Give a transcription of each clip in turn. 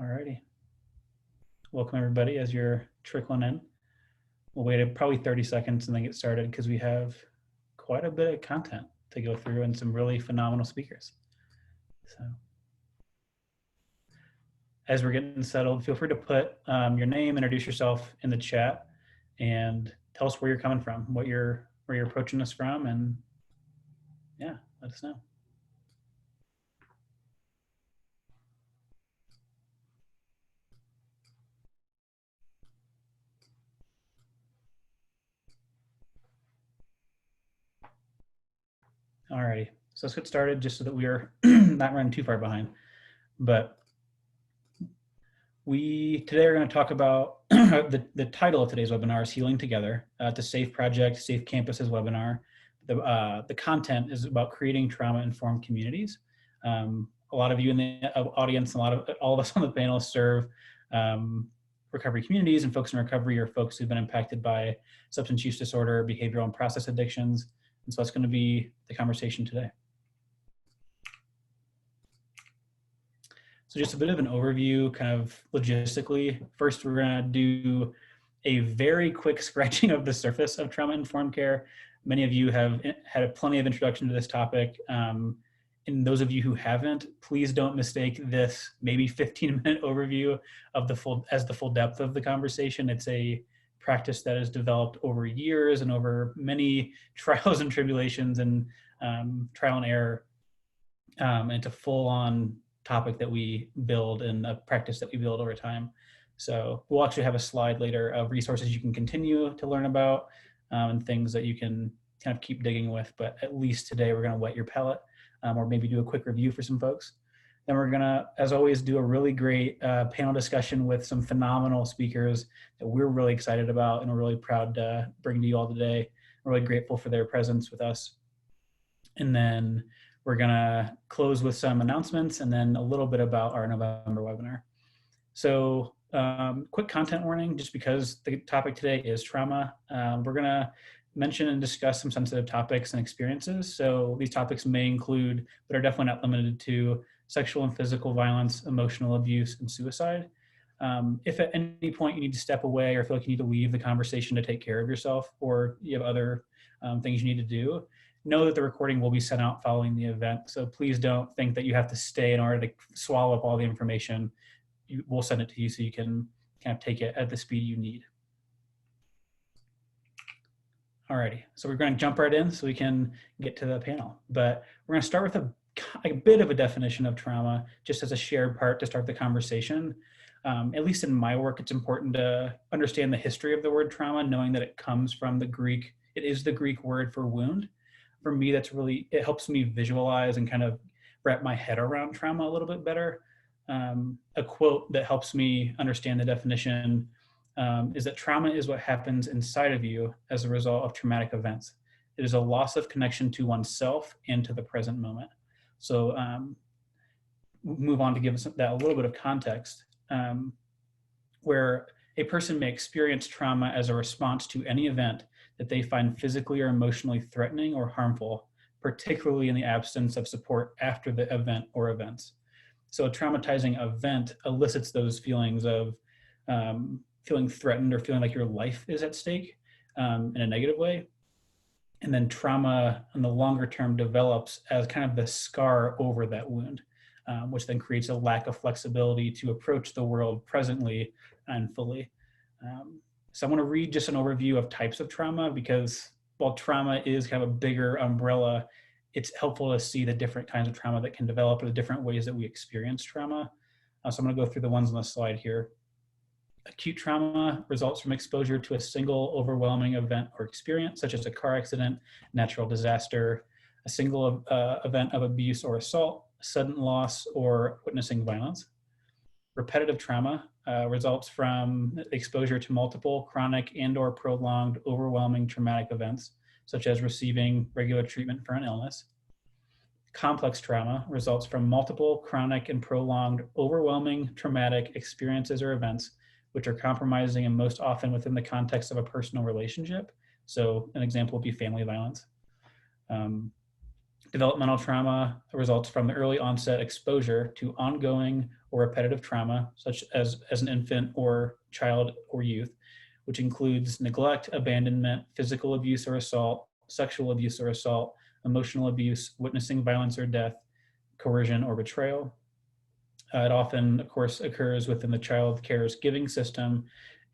Alrighty. Welcome everybody as you're trickling in. We'll wait probably 30 seconds and then get started because we have quite a bit of content to go through and some really phenomenal speakers. So as we're getting settled, feel free to put your name, introduce yourself in the chat, and tell us where you're coming from, where you're approaching us from, and yeah, let us know. Alrighty, so let's get started just so that we are not running too far behind. But today are going to talk about the title of today's webinar is Healing Together. It's a SAFE project, SAFE Campuses webinar. The content is about creating trauma-informed communities. A lot of you in the audience, all of us on the panel serve recovery communities, and folks in recovery are folks who've been impacted by substance use disorder, behavioral and process addictions. And so that's going to be the conversation today. So just a bit of an overview, kind of logistically. First, we're going to do a very quick scratching of the surface of trauma-informed care. Many of you have had plenty of introduction to this topic. And those of you who haven't, please don't mistake this maybe 15-minute overview of the full depth of the conversation. It's a practice that has developed over years and over many trials and tribulations and trial and error. And it's a full-on topic that we build and a practice that we build over time. So we'll actually have a slide later of resources you can continue to learn about and things that you can kind of keep digging with. But at least today we're going to whet your palate or maybe do a quick review for some folks. Then we're going to, as always, do a really great panel discussion with some phenomenal speakers that we're really excited about and we're really proud to bring to you all today. We're really grateful for their presence with us. And then we're going to close with some announcements and then a little bit about our November webinar. So quick content warning, just because the topic today is trauma. We're going to mention and discuss some sensitive topics and experiences. So these topics may include, but are definitely not limited to, sexual and physical violence, emotional abuse, and suicide. If at any point you need to step away or feel like you need to leave the conversation to take care of yourself, or you have other things you need to do, know that the recording will be sent out following the event. So please don't think that you have to stay in order to swallow up all the information. We'll send it to you so you can kind of take it at the speed you need. Alrighty, so we're going to jump right in so we can get to the panel. But we're going to start with a bit of a definition of trauma, just as a shared part to start the conversation. At least in my work, it's important to understand the history of the word trauma, knowing that it comes from the Greek. It is the Greek word for wound. For me, it helps me visualize and kind of wrap my head around trauma a little bit better. A quote that helps me understand the definition is that trauma is what happens inside of you as a result of traumatic events. It is a loss of connection to oneself and to the present moment. So move on to give us that a little bit of context, where a person may experience trauma as a response to any event that they find physically or emotionally threatening or harmful, particularly in the absence of support after the event or events. So a traumatizing event elicits those feelings of feeling threatened or feeling like your life is at stake in a negative way. And then trauma in the longer term develops as kind of the scar over that wound, which then creates a lack of flexibility to approach the world presently and fully. So I want to read just an overview of types of trauma, because while trauma is kind of a bigger umbrella, it's helpful to see the different kinds of trauma that can develop or the different ways that we experience trauma. So I'm going to go through the ones on the slide here. Acute trauma results from exposure to a single overwhelming event or experience, such as a car accident, natural disaster, a single event of abuse or assault, sudden loss, or witnessing violence. Repetitive trauma results from exposure to multiple chronic and or prolonged overwhelming traumatic events, such as receiving regular treatment for an illness. Complex trauma results from multiple chronic and prolonged overwhelming traumatic experiences or events, which are compromising and most often within the context of a personal relationship. So an example would be family violence. Developmental trauma results from the early onset exposure to ongoing or repetitive trauma, such as an infant or child or youth, which includes neglect, abandonment, physical abuse or assault, sexual abuse or assault, emotional abuse, witnessing violence or death, coercion or betrayal. It often, of course, occurs within the child care's giving system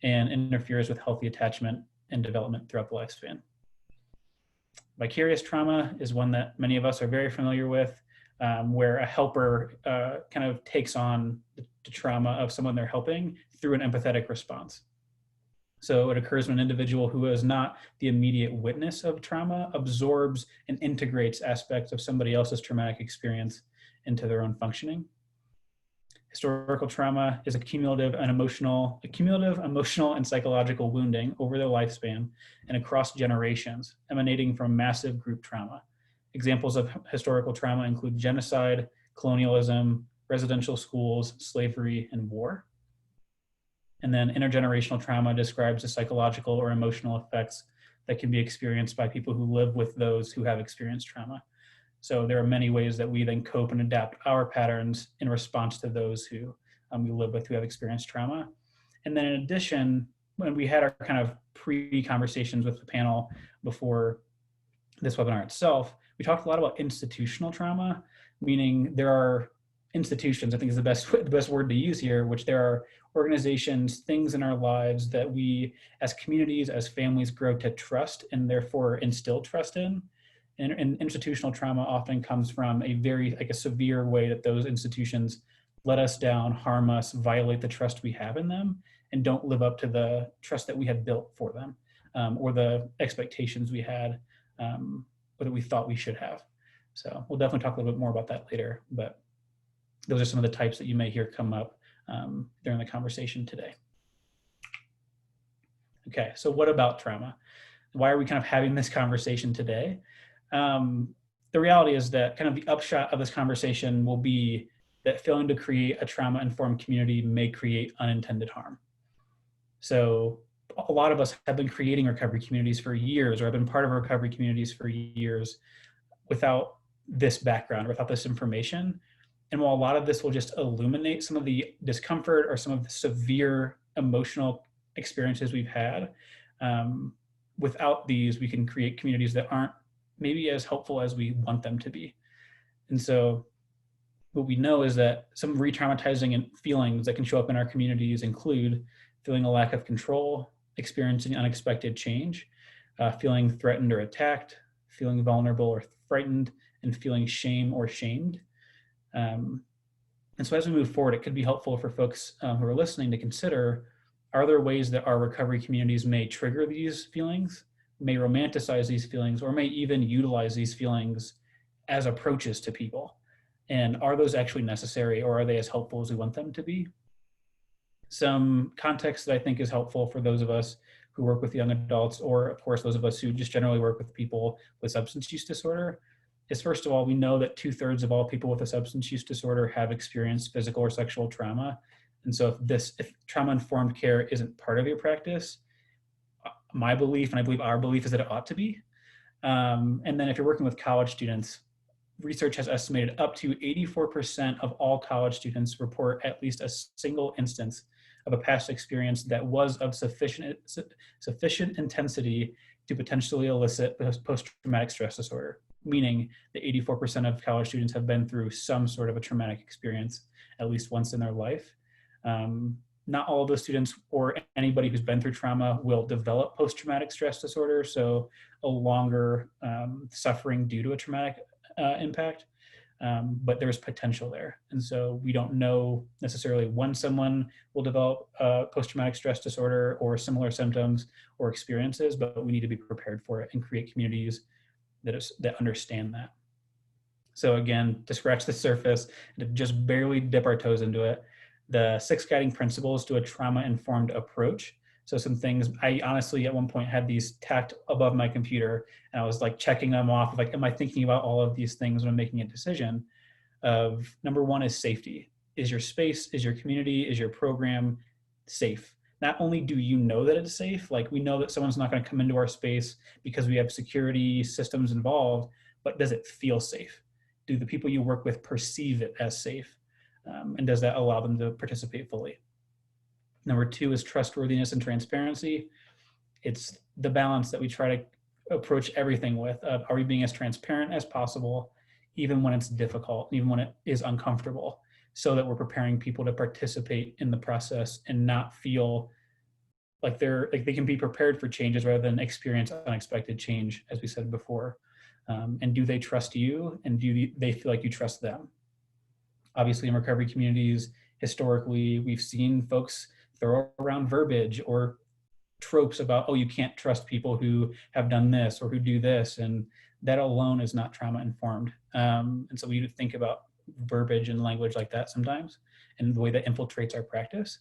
and interferes with healthy attachment and development throughout the lifespan. Vicarious trauma is one that many of us are very familiar with, where a helper kind of takes on the trauma of someone they're helping through an empathetic response. So it occurs when an individual who is not the immediate witness of trauma absorbs and integrates aspects of somebody else's traumatic experience into their own functioning. Historical trauma is a cumulative, emotional, and psychological wounding over their lifespan and across generations, emanating from massive group trauma. Examples of historical trauma include genocide, colonialism, residential schools, slavery, and war. And then intergenerational trauma describes the psychological or emotional effects that can be experienced by people who live with those who have experienced trauma. So there are many ways that we then cope and adapt our patterns in response to those who we live with who have experienced trauma. And then in addition, when we had our kind of pre-conversations with the panel before this webinar itself, we talked a lot about institutional trauma, meaning there are institutions, I think is the best word to use here, which there are organizations, things in our lives that we as communities, as families grow to trust and therefore instill trust in. And institutional trauma often comes from a very a severe way that those institutions let us down, harm us, violate the trust we have in them, and don't live up to the trust that we had built for them, or the expectations we had, or that we thought we should have. So we'll definitely talk a little bit more about that later, but those are some of the types that you may hear come up during the conversation today. Okay, so what about trauma? Why are we kind of having this conversation today? The reality is that kind of the upshot of this conversation will be that failing to create a trauma-informed community may create unintended harm. So a lot of us have been creating recovery communities for years, or have been part of recovery communities for years without this background, without this information. And while a lot of this will just illuminate some of the discomfort or some of the severe emotional experiences we've had, without these, we can create communities that aren't maybe as helpful as we want them to be. And so what we know is that some re-traumatizing feelings that can show up in our communities include feeling a lack of control, experiencing unexpected change, feeling threatened or attacked, feeling vulnerable or frightened, and feeling shame or shamed. And so as we move forward, it could be helpful for folks who are listening to consider, are there ways that our recovery communities may trigger these feelings, may romanticize these feelings, or may even utilize these feelings as approaches to people? And are those actually necessary, or are they as helpful as we want them to be? Some context that I think is helpful for those of us who work with young adults, or of course those of us who just generally work with people with substance use disorder, is first of all, we know that 2/3 of all people with a substance use disorder have experienced physical or sexual trauma. And so if trauma-informed care isn't part of your practice, my belief, and I believe our belief, is that it ought to be. And then if you're working with college students, research has estimated up to 84% of all college students report at least a single instance of a past experience that was of sufficient intensity to potentially elicit post-traumatic stress disorder, meaning that 84% of college students have been through some sort of a traumatic experience at least once in their life. Not all of those students or anybody who's been through trauma will develop post-traumatic stress disorder, so a longer suffering due to a traumatic impact, but there's potential there. And so we don't know necessarily when someone will develop post-traumatic stress disorder or similar symptoms or experiences, but we need to be prepared for it and create communities that understand that. So again, to scratch the surface, to just barely dip our toes into it, the 6 guiding principles to a trauma-informed approach. So some things, I honestly at one point had these tacked above my computer, and I was like checking them off, like, am I thinking about all of these things when I'm making a decision? Of number 1 is safety. Is your space, is your community, is your program safe? Not only do you know that it's safe, like we know that someone's not going to come into our space because we have security systems involved, but does it feel safe? Do the people you work with perceive it as safe? And does that allow them to participate fully? Number two is trustworthiness and transparency. It's the balance that we try to approach everything with. Are we being as transparent as possible, even when it's difficult, even when it is uncomfortable, so that we're preparing people to participate in the process and not feel like they can be prepared for changes rather than experience unexpected change, as we said before. And do they trust you, and do they feel like you trust them? Obviously, in recovery communities, historically, we've seen folks throw around verbiage or tropes about, oh, you can't trust people who have done this or who do this, and that alone is not trauma informed. And so we need to think about verbiage and language like that sometimes, and the way that infiltrates our practice.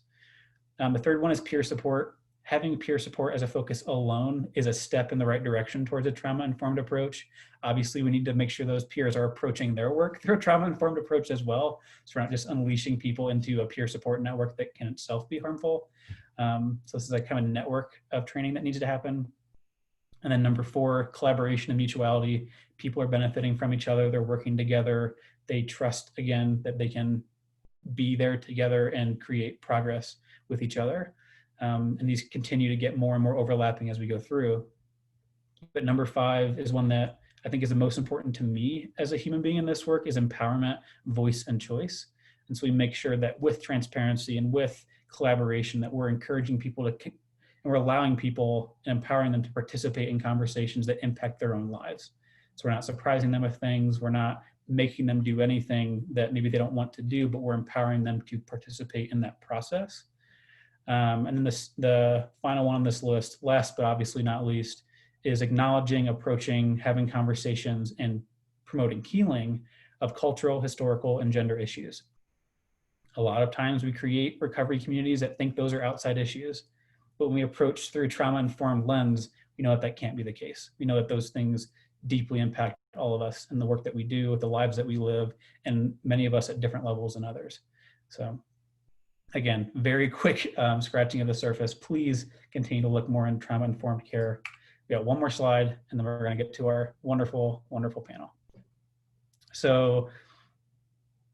The third one is peer support. Having peer support as a focus alone is a step in the right direction towards a trauma-informed approach. Obviously, we need to make sure those peers are approaching their work through a trauma-informed approach as well. So we're not just unleashing people into a peer support network that can itself be harmful. So this is a kind of network of training that needs to happen. And then number four, collaboration and mutuality. People are benefiting from each other. They're working together. They trust, again, that they can be there together and create progress with each other. And these continue to get more and more overlapping as we go through. But number five is one that I think is the most important to me as a human being in this work, is empowerment, voice, and choice. And so we make sure that with transparency and with collaboration, that we're encouraging people to, and we're allowing people and empowering them to participate in conversations that impact their own lives. So we're not surprising them with things. We're not making them do anything that maybe they don't want to do, but we're empowering them to participate in that process. And then the final one on this list, last but obviously not least, is acknowledging, approaching, having conversations, and promoting healing of cultural, historical, and gender issues. A lot of times we create recovery communities that think those are outside issues, but when we approach through trauma-informed lens, we know that that can't be the case. We know that those things deeply impact all of us in the work that we do, the lives that we live, and many of us at different levels than others. So again, very quick scratching of the surface. Please continue to look more in trauma-informed care. We got one more slide, and then we're going to get to our wonderful, wonderful panel. So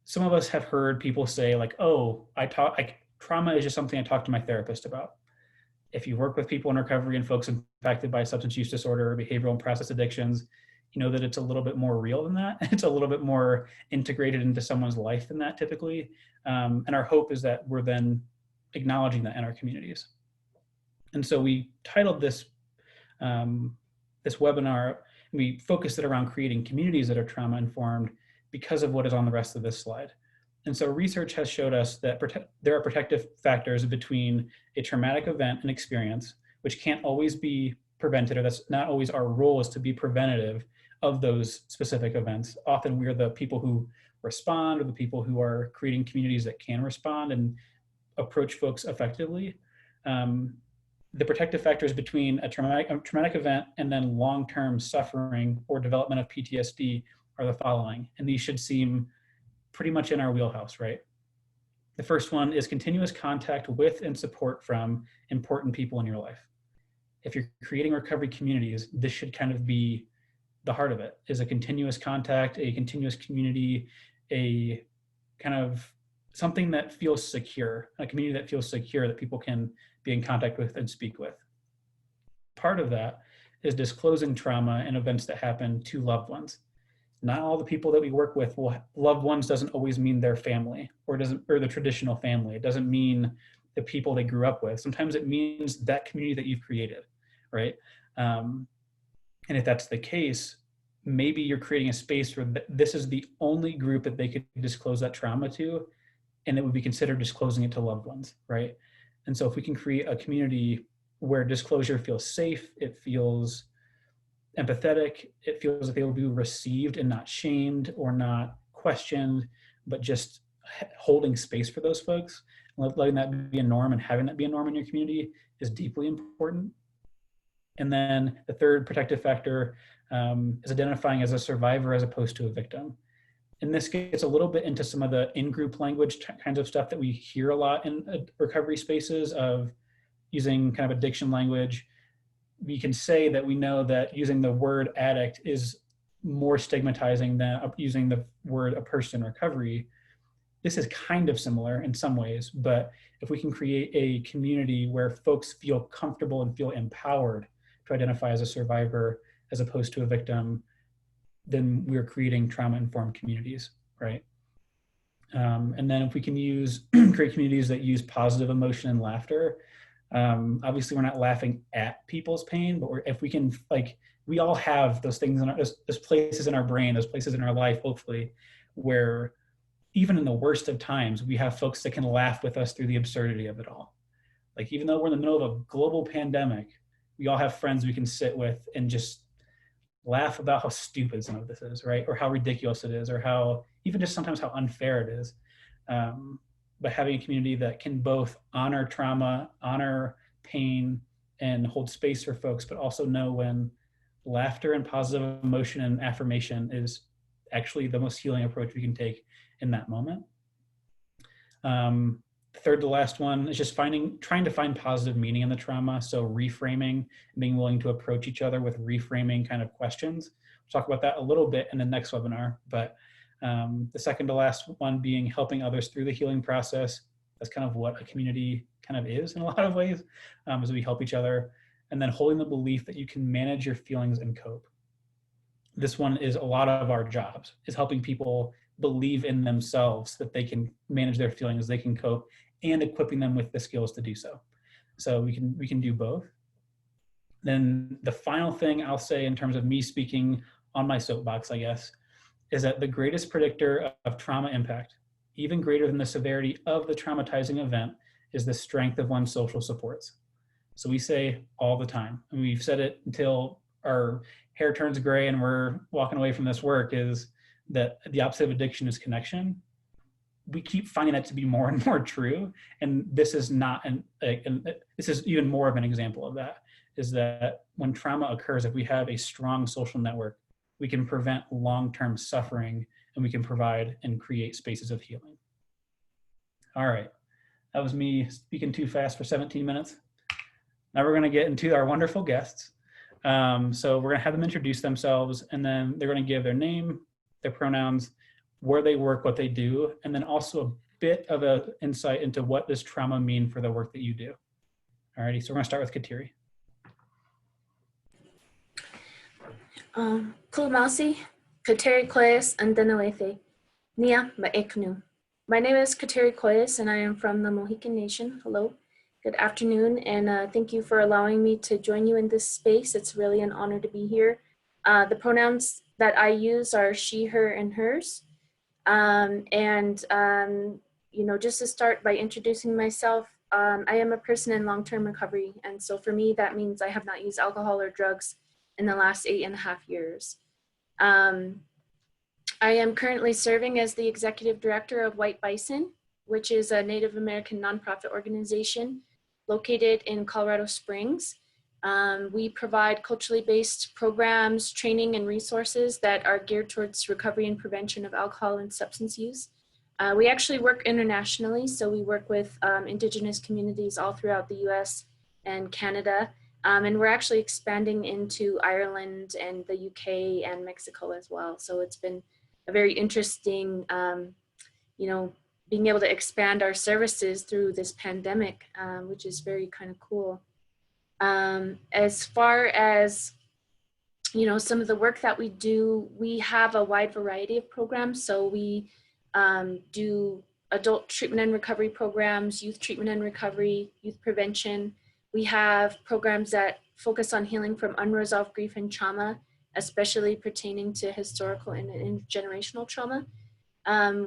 some of us have heard people say like, oh, trauma is just something I talk to my therapist about. If you work with people in recovery and folks impacted by substance use disorder or behavioral and process addictions, you know that it's a little bit more real than that. It's a little bit more integrated into someone's life than that typically. And our hope is that we're then acknowledging that in our communities. And so we titled this, this webinar, we focused it around creating communities that are trauma-informed because of what is on the rest of this slide. And so research has showed us that there are protective factors between a traumatic event and experience, which can't always be prevented, or that's not always our role, is to be preventative of those specific events. Often we're the people who respond, or the people who are creating communities that can respond and approach folks effectively. The protective factors between a traumatic event and then long-term suffering or development of PTSD are the following, and these should seem pretty much in our wheelhouse, right? The first one is continuous contact with and support from important people in your life. If you're creating recovery communities, this should kind of be the heart of it, is a continuous contact, a continuous community, a kind of something that feels secure, a community that feels secure that people can be in contact with and speak with. Part of that is disclosing trauma and events that happen to loved ones. Not all the people that we work with loved ones doesn't always mean their family or the traditional family. It doesn't mean the people they grew up with. Sometimes it means that community that you've created, right? And if that's the case, maybe you're creating a space where this is the only group that they could disclose that trauma to, and it would be considered disclosing it to loved ones, right? And so if we can create a community where disclosure feels safe, it feels empathetic, it feels like they will be received and not shamed or not questioned, but just holding space for those folks, letting that be a norm and having that be a norm in your community is deeply important. And then the third protective factor is identifying as a survivor as opposed to a victim. And this gets a little bit into some of the in-group language kinds of stuff that we hear a lot in recovery spaces, of using kind of addiction language. We can say that we know that using the word addict is more stigmatizing than using the word a person in recovery. This is kind of similar in some ways, but if we can create a community where folks feel comfortable and feel empowered to identify as a survivor as opposed to a victim, then we're creating trauma-informed communities, right? And then if we can use create communities that use positive emotion and laughter, obviously we're not laughing at people's pain, but if we can, like, we all have those things in our, those places in our brain, those places in our life, hopefully, where even in the worst of times, we have folks that can laugh with us through the absurdity of it all. Like, even though we're in the middle of a global pandemic, we all have friends we can sit with and just laugh about how stupid some of this is, right? Or how ridiculous it is, or how even just sometimes how unfair it is. But having a community that can both honor trauma, honor pain, and hold space for folks, but also know when laughter and positive emotion and affirmation is actually the most healing approach we can take in that moment. Third to last one is just trying to find positive meaning in the trauma. So reframing, being willing to approach each other with reframing kind of questions. We'll talk about that a little bit in the next webinar, but the second to last one being helping others through the healing process. That's kind of what a community kind of is in a lot of ways, as we help each other. And then holding the belief that you can manage your feelings and cope. This one is a lot of our jobs, is helping people believe in themselves that they can manage their feelings, they can cope, and equipping them with the skills to do so. So we can do both. Then the final thing I'll say in terms of me speaking on my soapbox, I guess, is that the greatest predictor of trauma impact, even greater than the severity of the traumatizing event, is the strength of one's social supports. So we say all the time, and we've said it until our hair turns gray and we're walking away from this work, is that the opposite of addiction is connection. We keep finding that to be more and more true. And this is not, this is even more of an example of that, is that when trauma occurs, if we have a strong social network, we can prevent long-term suffering, and we can provide and create spaces of healing. All right, that was me speaking too fast for 17 minutes. Now we're gonna get into our wonderful guests. So we're gonna have them introduce themselves, and then they're gonna give their name, their pronouns, where they work, what they do, and then also a bit of an insight into what does trauma mean for the work that you do. Alrighty, so we're gonna start with Kateri. Kulumasi, Kateri Koyes, and Denawethe, Nia Maeknu. My name is Kateri Koyes, and I am from the Mohican Nation. Hello, good afternoon, and thank you for allowing me to join you in this space. It's really an honor to be here. The pronouns that I use are she, her, and hers. You know, just to start by introducing myself, I am a person in long-term recovery, and so for me, that means I have not used alcohol or drugs in the last 8.5 years. I am currently serving as the executive director of White Bison, which is a Native American nonprofit organization located in Colorado Springs. We provide culturally based programs, training, and resources that are geared towards recovery and prevention of alcohol and substance use. We actually work internationally, so we work with Indigenous communities all throughout the US and Canada. And we're actually expanding into Ireland and the UK and Mexico as well. So it's been a very interesting, you know, being able to expand our services through this pandemic, which is very kind of cool. As far as, you know, some of the work that we do, we have a wide variety of programs. So we do adult treatment and recovery programs, youth treatment and recovery, youth prevention. We have programs that focus on healing from unresolved grief and trauma, especially pertaining to historical and intergenerational trauma.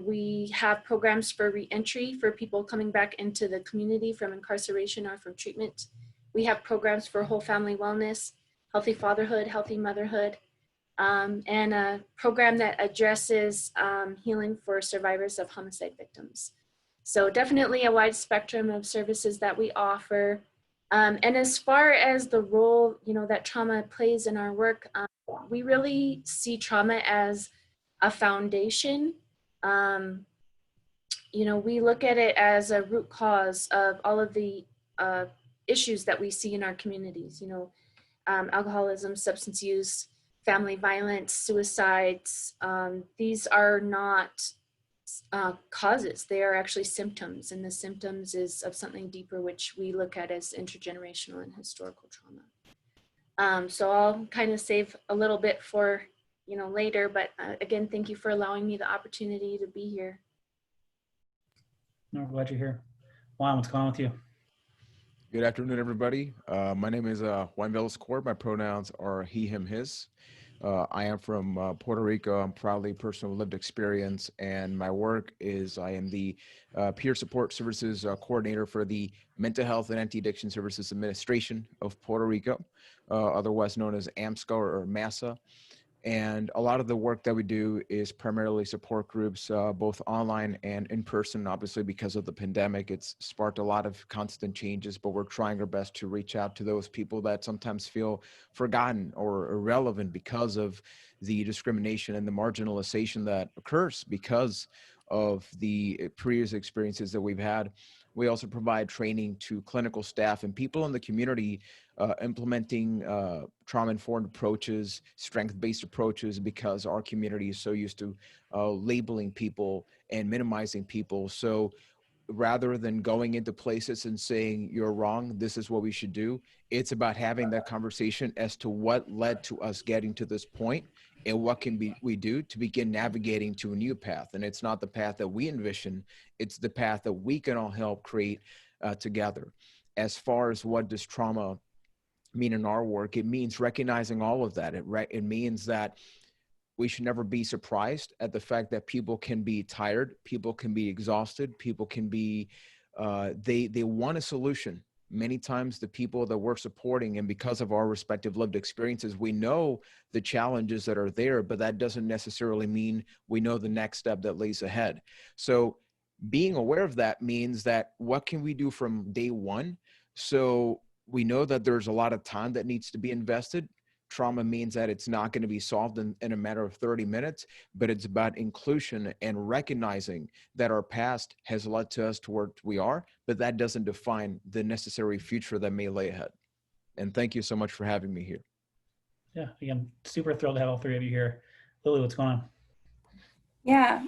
We have programs for reentry for people coming back into the community from incarceration or from treatment. We have programs for whole family wellness, healthy fatherhood, healthy motherhood, and a program that addresses healing for survivors of homicide victims. So definitely a wide spectrum of services that we offer. And as far as the role, you know, that trauma plays in our work, we really see trauma as a foundation. You know, we look at it as a root cause of all of the issues that we see in our communities, you know, alcoholism, substance use, family violence, suicides. These are not causes. They are actually symptoms, and the symptoms is of something deeper, which we look at as intergenerational and historical trauma. So I'll kind of save a little bit for later, but again, thank you for allowing me the opportunity to be here. No, we're glad you're here. Juan, what's going on with you? Good afternoon, everybody. My name is Juan Velasquez. My pronouns are he, him, his. I am from Puerto Rico. I'm proudly a person with lived experience, and my work is I am the peer support services coordinator for the Mental Health and Anti-Addiction Services Administration of Puerto Rico, otherwise known as AMSCA or MASA. And a lot of the work that we do is primarily support groups, both online and in person. Obviously, because of the pandemic, it's sparked a lot of constant changes, but we're trying our best to reach out to those people that sometimes feel forgotten or irrelevant because of the discrimination and the marginalization that occurs because of the previous experiences that we've had. We also provide training to clinical staff and people in the community implementing trauma-informed approaches, strength-based approaches, because our community is so used to labeling people and minimizing people. So rather than going into places and saying, you're wrong, this is what we should do, it's about having that conversation as to what led to us getting to this point and what can we do to begin navigating to a new path. And it's not the path that we envision, it's the path that we can all help create together. As far as what does trauma mean in our work, it means recognizing all of that. It means that we should never be surprised at the fact that people can be tired, people can be exhausted, people can be, they want a solution. Many times the people that we're supporting, and because of our respective lived experiences, we know the challenges that are there, but that doesn't necessarily mean we know the next step that lays ahead. So being aware of that means that what can we do from day one? So we know that there's a lot of time that needs to be invested. Trauma means that it's not going to be solved in a matter of 30 minutes, but it's about inclusion and recognizing that our past has led to us to where we are, but that doesn't define the necessary future that may lay ahead. And thank you so much for having me here. Yeah, again, super thrilled to have all three of you here. Lily, what's going on? Yeah,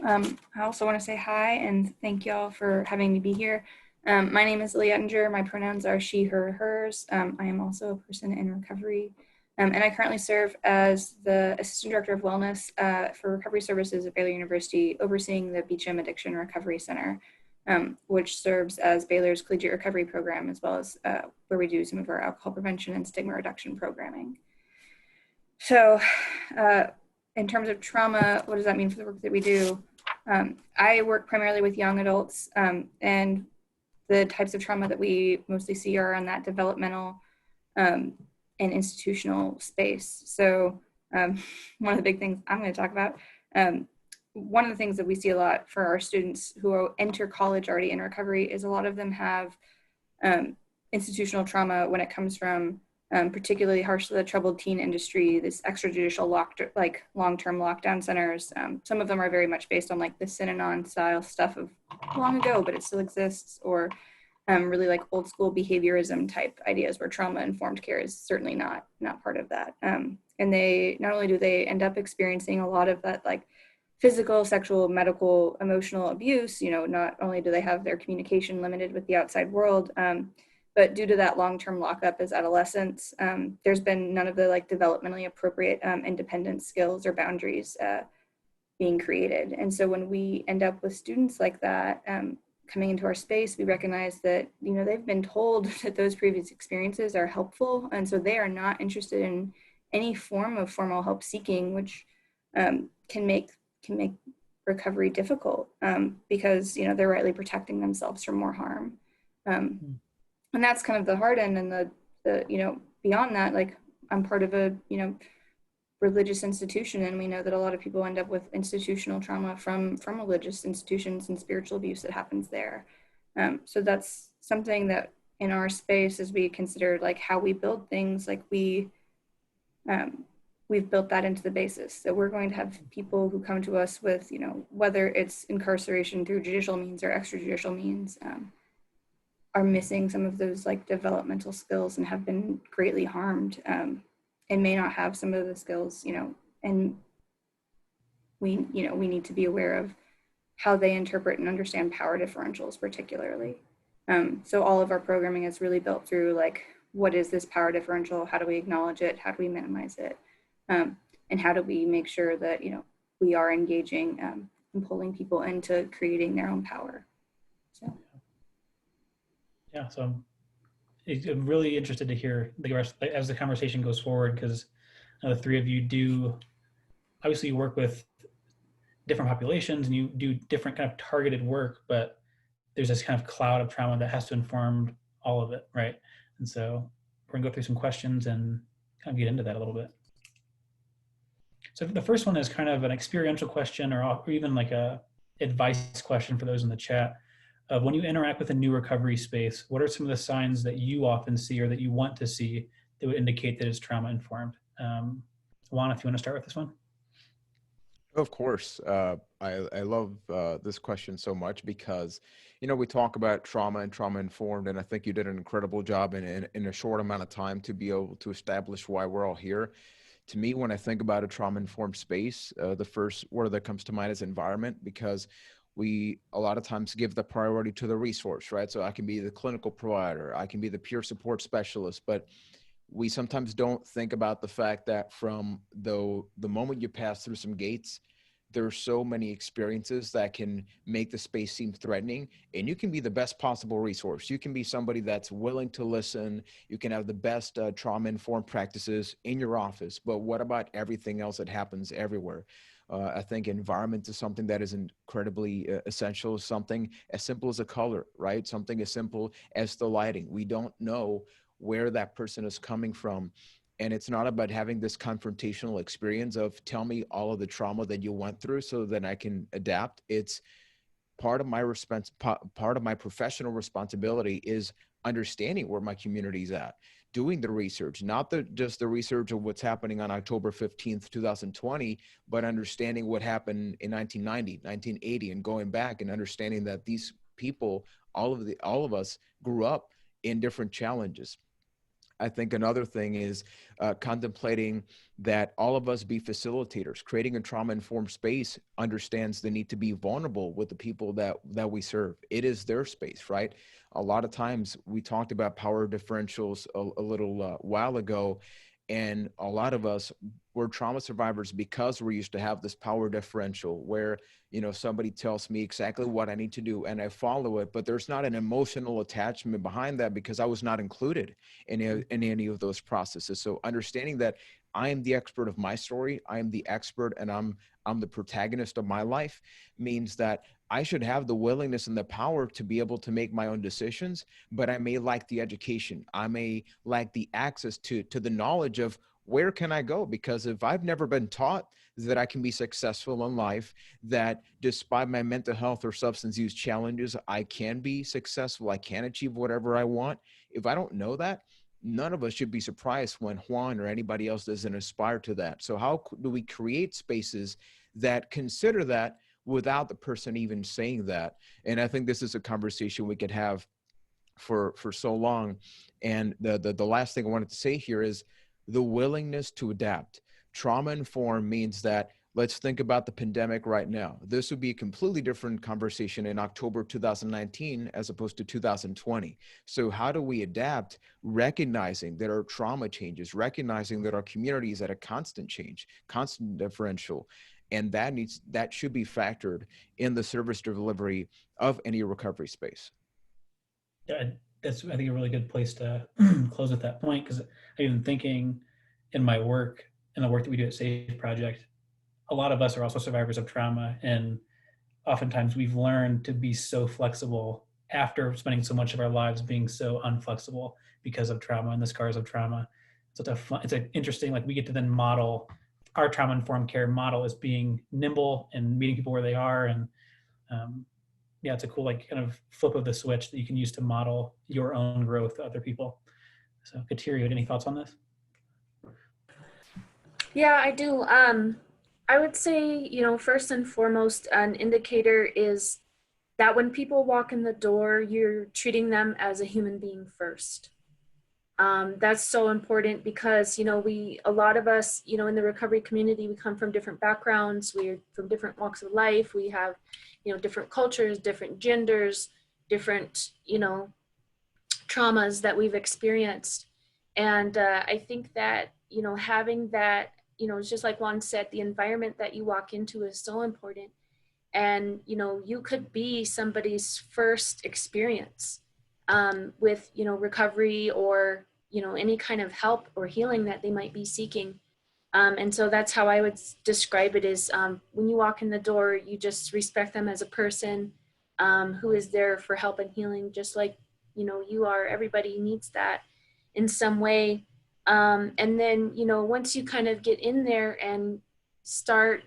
I also want to say hi and thank y'all for having me be here. My name is Lily Ettinger. My pronouns are she, her, hers. I am also a person in recovery. And I currently serve as the Assistant Director of Wellness for Recovery Services at Baylor University, overseeing the Beecham Addiction Recovery Center, which serves as Baylor's collegiate recovery program, as well as where we do some of our alcohol prevention and stigma reduction programming. So in terms of trauma, what does that mean for the work that we do? I work primarily with young adults, and the types of trauma that we mostly see are on that developmental and institutional space. So one of the big things I'm going to talk about, one of the things that we see a lot for our students who enter college already in recovery is a lot of them have institutional trauma when it comes from particularly harshly troubled teen industry, this extrajudicial long-term lockdown centers. Some of them are very much based on like the Synanon style stuff of long ago, but it still exists, or really like old school behaviorism type ideas where trauma-informed care is certainly not part of that. And they, not only do they end up experiencing a lot of that like physical, sexual, medical, emotional abuse, not only do they have their communication limited with the outside world, but due to that long-term lockup as adolescents, there's been none of the like developmentally appropriate independent skills or boundaries being created. And so when we end up with students like that, coming into our space, we recognize that, they've been told that those previous experiences are helpful. And so they are not interested in any form of formal help seeking, which can make recovery difficult because, they're rightly protecting themselves from more harm. And that's kind of the hard end. And the beyond that, like I'm part of a, religious institution, and we know that a lot of people end up with institutional trauma from religious institutions and spiritual abuse that happens there. So that's something that in our space, as we consider like how we build things, like we've built that into the basis. So we're going to have people who come to us with, whether it's incarceration through judicial means or extrajudicial means, are missing some of those like developmental skills and have been greatly harmed and may not have some of the skills, and we need to be aware of how they interpret and understand power differentials particularly. So all of our programming is really built through like, what is this power differential? How do we acknowledge it? How do we minimize it? And how do we make sure that, we are engaging and pulling people into creating their own power? So. Yeah, so I'm really interested to hear the rest as the conversation goes forward, because the three of you do obviously you work with different populations and you do different kind of targeted work, but there's this kind of cloud of trauma that has to inform all of it, right? And so we're gonna go through some questions and kind of get into that a little bit. So the first one is kind of an experiential question, or even like a advice question for those in the chat. Of when you interact with a new recovery space, what are some of the signs that you often see or that you want to see that would indicate that it's trauma informed? Juan, if you want to start with this one. Of course. I love this question so much because, we talk about trauma and trauma informed, and I think you did an incredible job in a short amount of time to be able to establish why we're all here. To me, when I think about a trauma informed space, the first word that comes to mind is environment, because we a lot of times give the priority to the resource, right? So I can be the clinical provider, I can be the peer support specialist, but we sometimes don't think about the fact that from the moment you pass through some gates, there's so many experiences that can make the space seem threatening, and you can be the best possible resource. You can be somebody that's willing to listen. You can have the best trauma-informed practices in your office, but what about everything else that happens everywhere? I think environment is something that is incredibly essential. Something as simple as a color, right? Something as simple as the lighting. We don't know where that person is coming from. And it's not about having this confrontational experience of tell me all of the trauma that you went through so that I can adapt. It's part of my part of my professional responsibility is understanding where my community is at, doing the research, not just the research of what's happening on October 15th, 2020, but understanding what happened in 1990, 1980, and going back and understanding that these people, all of us grew up in different challenges. I think another thing is contemplating that all of us be facilitators. Creating a trauma-informed space understands the need to be vulnerable with the people that we serve. It is their space, right? A lot of times we talked about power differentials a little while ago, and a lot of us were trauma survivors because we used to have this power differential where, somebody tells me exactly what I need to do and I follow it, but there's not an emotional attachment behind that because I was not included in any of those processes. So understanding that I am the expert of my story, I am the expert, and I'm the protagonist of my life means that I should have the willingness and the power to be able to make my own decisions, but I may lack the education. I may lack the access to the knowledge of where can I go? Because if I've never been taught that I can be successful in life, that despite my mental health or substance use challenges, I can be successful, I can achieve whatever I want. If I don't know that, none of us should be surprised when Juan or anybody else doesn't aspire to that. So how do we create spaces that consider that without the person even saying that? And I think this is a conversation we could have for so long. And the last thing I wanted to say here is the willingness to adapt. Trauma informed means that let's think about the pandemic right now. This would be a completely different conversation in October 2019 as opposed to 2020. So how do we adapt, recognizing that our trauma changes, recognizing that our community is at a constant change, constant differential, and that should be factored in the service delivery of any recovery space. Yeah, that's I think a really good place to close at that point, because I've been thinking in my work and the work that we do at Safe Project, a lot of us are also survivors of trauma, and oftentimes we've learned to be so flexible after spending so much of our lives being so unflexible because of trauma and the scars of trauma. So it's an interesting, like we get to then model our trauma informed care model as being nimble and meeting people where they are. And yeah, it's a cool like kind of flip of the switch that you can use to model your own growth to other people. So Katir, you had any thoughts on this? Yeah, I do. I would say, first and foremost, an indicator is that when people walk in the door, you're treating them as a human being first. That's so important because, a lot of us, in the recovery community, we come from different backgrounds. We're from different walks of life. We have, different cultures, different genders, different, traumas that we've experienced. And I think that, having that, it's just like Juan said, the environment that you walk into is so important. And, you could be somebody's first experience with, recovery or, any kind of help or healing that they might be seeking. And so that's how I would describe it is when you walk in the door, you just respect them as a person who is there for help and healing, just like, you are. Everybody needs that in some way. And then, once you kind of get in there and start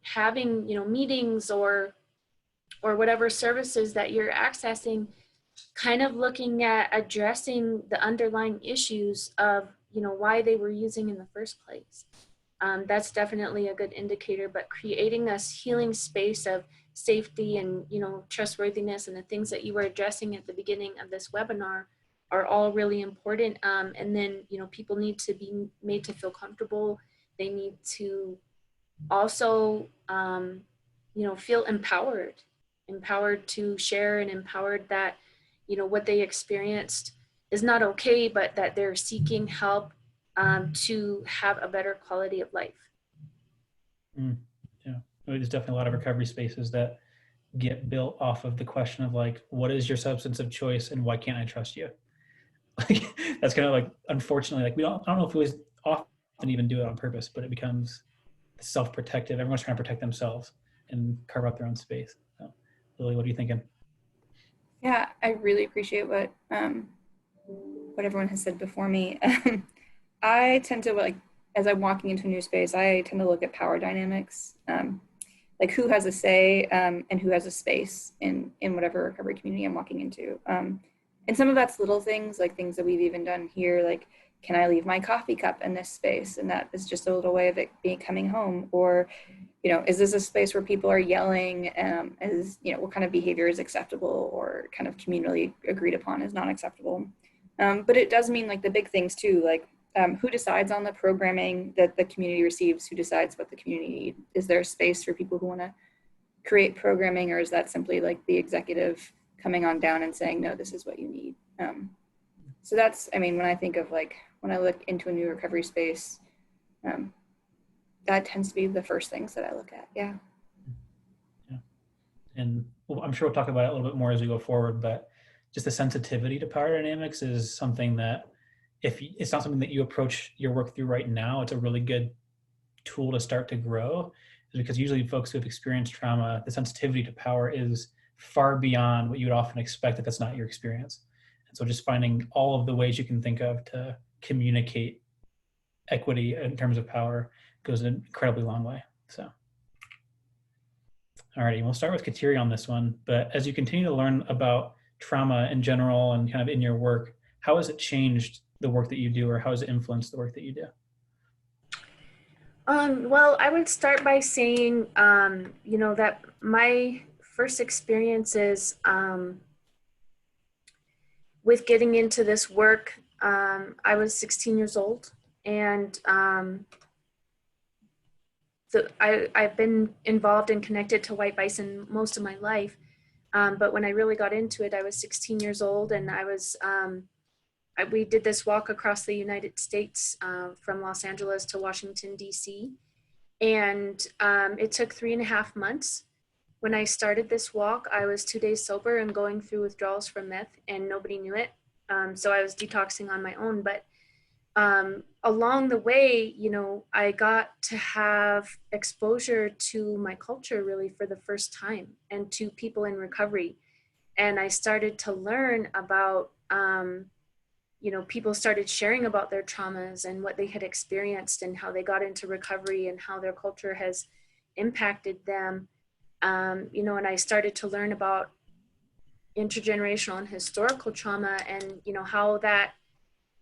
having, meetings or whatever services that you're accessing, kind of looking at addressing the underlying issues of, why they were using in the first place. That's definitely a good indicator, but creating a healing space of safety and, trustworthiness and the things that you were addressing at the beginning of this webinar are all really important. And then, people need to be made to feel comfortable. They need to also, feel empowered to share, and empowered that, what they experienced is not okay, but that they're seeking help to have a better quality of life. Yeah, there's definitely a lot of recovery spaces that get built off of the question of like, what is your substance of choice and why can't I trust you? Like, that's kind of like, unfortunately, like I don't know if we always often even do it on purpose, but it becomes self-protective. Everyone's trying to protect themselves and carve out their own space. So, Lily, what are you thinking? Yeah, I really appreciate what everyone has said before me. I tend to, like, as I'm walking into a new space, I tend to look at power dynamics, like who has a say and who has a space in whatever recovery community I'm walking into. And some of that's little things, like things that we've even done here, like, can I leave my coffee cup in this space? And that is just a little way of it being coming home. Or, is this a space where people are yelling? What kind of behavior is acceptable or kind of communally agreed upon is not acceptable? But it does mean like the big things too, like who decides on the programming that the community receives? Who decides what the community needs? Is there a space for people who want to create programming, or is that simply like the executive coming on down and saying, no, this is what you need? So that's, when I think of like, when I look into a new recovery space, that tends to be the first things that I look at. Yeah. And I'm sure we'll talk about it a little bit more as we go forward, but just the sensitivity to power dynamics is something that, if it's not something that you approach your work through right now, it's a really good tool to start to grow, because usually folks who have experienced trauma, the sensitivity to power is far beyond what you would often expect if that's not your experience. And so just finding all of the ways you can think of to communicate equity in terms of power goes an incredibly long way. So, alrighty, we'll start with Kateri on this one. But as you continue to learn about trauma in general and kind of in your work, how has it changed the work that you do, or how has it influenced the work that you do? Well, I would start by saying, that my first experiences with getting into this work, I was 16 years old, and I've been involved and connected to white bison most of my life. But when I really got into it, I was 16 years old, and I was, we did this walk across the United States from Los Angeles to Washington, D.C. And it took 3.5 months. When I started this walk, I was 2 days sober and going through withdrawals from meth, and nobody knew it. So I was detoxing on my own. But along the way, I got to have exposure to my culture really for the first time, and to people in recovery. And I started to learn about, people started sharing about their traumas and what they had experienced and how they got into recovery and how their culture has impacted them. And I started to learn about intergenerational and historical trauma, and, how that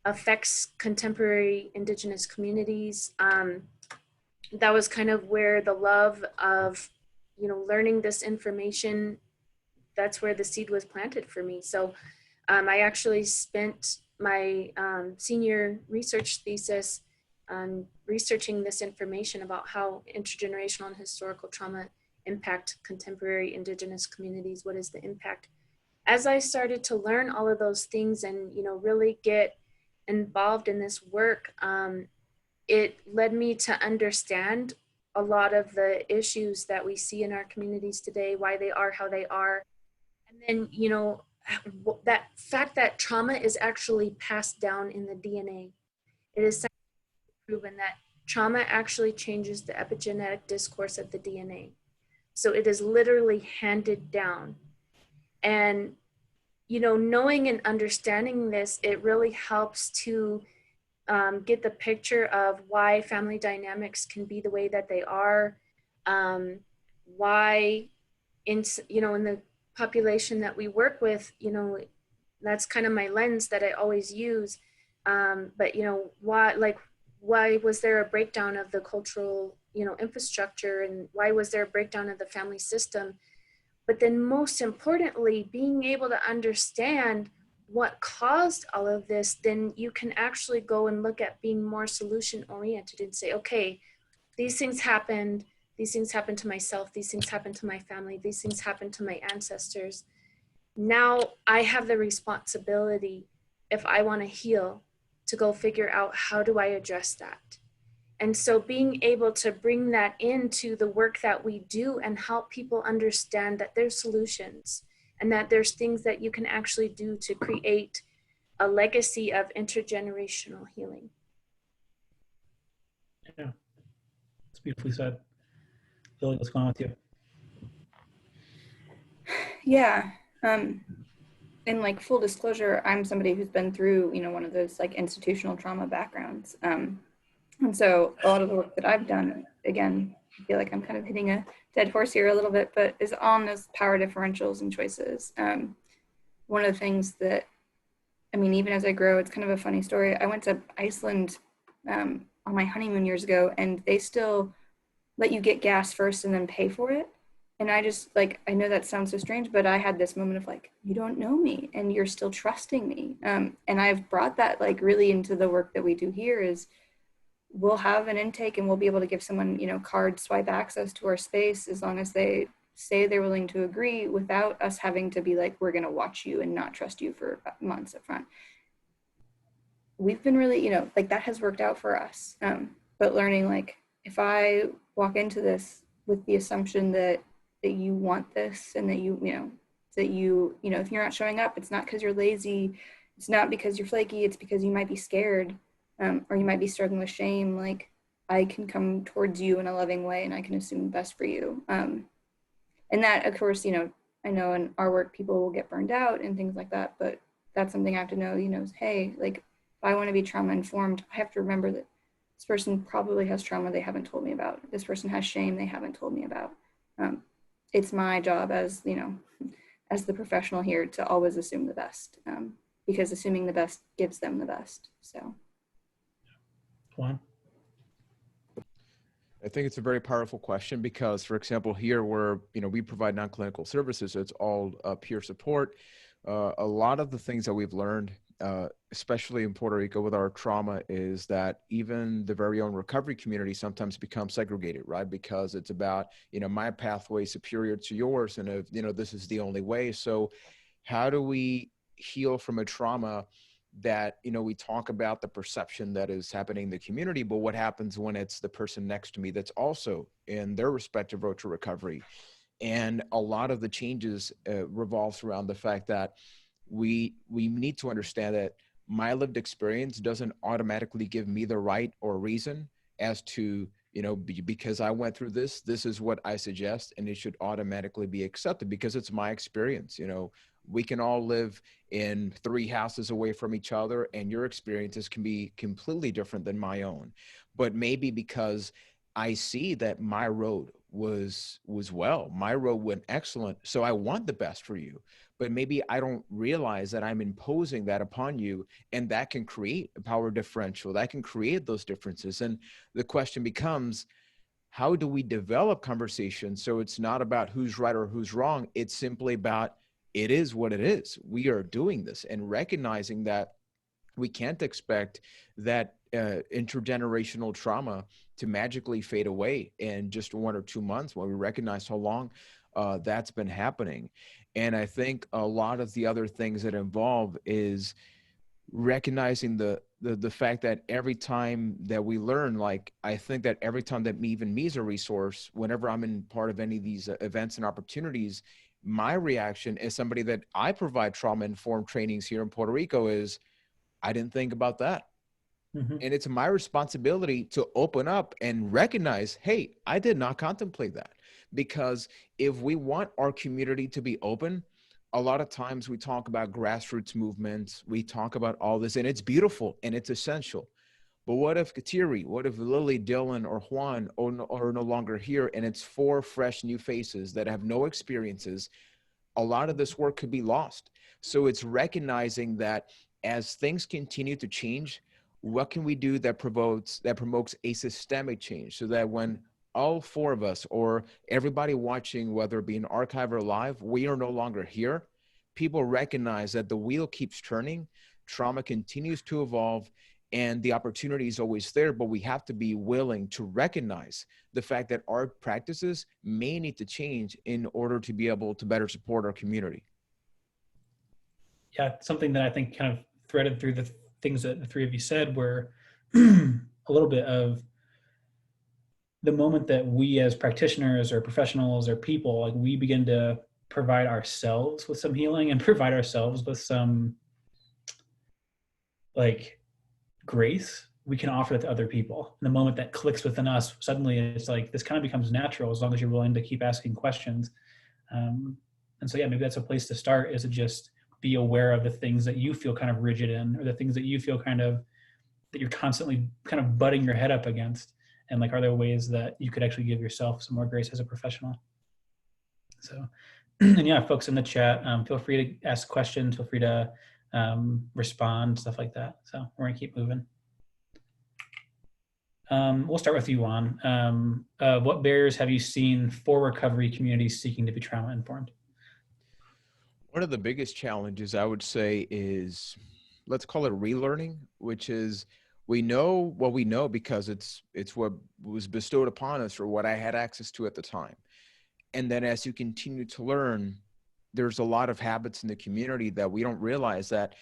affects contemporary Indigenous communities. That was kind of where the love of, learning this information, that's where the seed was planted for me. So I actually spent my senior research thesis researching this information about how intergenerational and historical trauma impact contemporary Indigenous communities. What is the impact? As I started to learn all of those things and, you know, really get involved in this work, it led me to understand a lot of the issues that we see in our communities today, why they are how they are. And then, you know, that fact that trauma is actually passed down in the DNA. It is proven that trauma actually changes the epigenetic discourse of the DNA. So it is literally handed down. And, you know, knowing and understanding this, it really helps to get the picture of why family dynamics can be the way that they are, why in, you know, in the population that we work with, you know, that's kind of my lens that I always use. But, you know, why was there a breakdown of the cultural, you know, infrastructure, and why was there a breakdown of the family system? But then most importantly, being able to understand what caused all of this, then you can actually go and look at being more solution oriented and say, okay, these things happened to myself, these things happened to my family, these things happened to my ancestors. Now I have the responsibility, if I want to heal, to go figure out how do I address that. And so being able to bring that into the work that we do and help people understand that there's solutions and that there's things that you can actually do to create a legacy of intergenerational healing. Yeah, it's beautifully said. Lily, what's going on with you? Yeah. In like full disclosure, I'm somebody who's been through, you know, one of those like institutional trauma backgrounds. And so a lot of the work that I've done, again, I feel like I'm kind of hitting a dead horse here a little bit, but is on those power differentials and choices. One of the things that, I mean, even as I grow, it's kind of a funny story. I went to Iceland on my honeymoon years ago, and they still let you get gas first and then pay for it. And I just like, I know that sounds so strange, but I had this moment of like, you don't know me and you're still trusting me. And I've brought that like really into the work that we do here is we'll have an intake and we'll be able to give someone, you know, card swipe access to our space as long as they say they're willing to agree without us having to be like, we're going to watch you and not trust you for months up front. We've been really, you know, like that has worked out for us. But learning like, if I walk into this with the assumption that you want this and that you know, if you're not showing up, it's not because you're lazy, it's not because you're flaky, it's because you might be scared, or you might be struggling with shame. Like I can come towards you in a loving way and I can assume the best for you. And that, of course, you know, I know in our work people will get burned out and things like that, but that's something I have to know, you know, hey, like if I want to be trauma informed, I have to remember that this person probably has trauma they haven't told me about. This person has shame they haven't told me about. It's my job as, you know, as the professional here to always assume the best, because assuming the best gives them the best. So. Juan? I think it's a very powerful question because, for example, here where, you know, we provide non-clinical services, so it's all peer support. A lot of the things that we've learned, especially in Puerto Rico with our trauma, is that even the very own recovery community sometimes becomes segregated, right? Because it's about, you know, my pathway superior to yours, and if, you know, this is the only way. So how do we heal from a trauma that, you know, we talk about the perception that is happening in the community, but what happens when it's the person next to me that's also in their respective road to recovery? And a lot of the changes revolves around the fact that we need to understand that my lived experience doesn't automatically give me the right or reason as to, you know, because I went through this is what I suggest, and it should automatically be accepted because it's my experience. You know, we can all live in 3 houses away from each other and your experiences can be completely different than my own. But maybe because I see that my road was well, my road went excellent, so I want the best for you. But maybe I don't realize that I'm imposing that upon you, and that can create a power differential, that can create those differences. And the question becomes, how do we develop conversation so it's not about who's right or who's wrong? It's simply about, it is what it is. We are doing this and recognizing that We can't expect that intergenerational trauma to magically fade away in just 1 or 2 months when we recognize how long that's been happening. And I think a lot of the other things that involve is recognizing the fact that every time that we learn, like I think that every time that even me as a resource, whenever I'm in part of any of these events and opportunities, my reaction as somebody that I provide trauma informed trainings here in Puerto Rico is, I didn't think about that. Mhm. And it's my responsibility to open up and recognize, hey, I did not contemplate that. Because if we want our community to be open, a lot of times we talk about grassroots movements, we talk about all this, and it's beautiful and it's essential. But what if Kateri, what if Lily, Dylan, or Juan are no longer here, and it's 4 fresh new faces that have no experiences? A lot of this work could be lost. So it's recognizing that as things continue to change, what can we do that promotes a systemic change, so that when all 4 of us or everybody watching, whether it be an archive or live, we are no longer here, people recognize that the wheel keeps turning, trauma continues to evolve, and the opportunity is always there, but we have to be willing to recognize the fact that our practices may need to change in order to be able to better support our community. Yeah, something that I think kind of threaded through the things that the three of you said were a little bit of the moment that we as practitioners or professionals or people, like we begin to provide ourselves with some healing and provide ourselves with some like grace, we can offer it to other people. And the moment that clicks within us, suddenly it's like this kind of becomes natural as long as you're willing to keep asking questions. And so, yeah, maybe that's a place to start, is to just be aware of the things that you feel kind of rigid in, or the things that you feel kind of that you're constantly kind of butting your head up against. And like, are there ways that you could actually give yourself some more grace as a professional? So, and yeah, folks in the chat, feel free to ask questions, feel free to respond, stuff like that. So we're gonna keep moving. We'll start with you, Juan. What barriers have you seen for recovery communities seeking to be trauma informed? One of the biggest challenges I would say is, let's call it relearning, which is we know what we know because it's what was bestowed upon us or what I had access to at the time. And then as you continue to learn, there's a lot of habits in the community that we don't realize that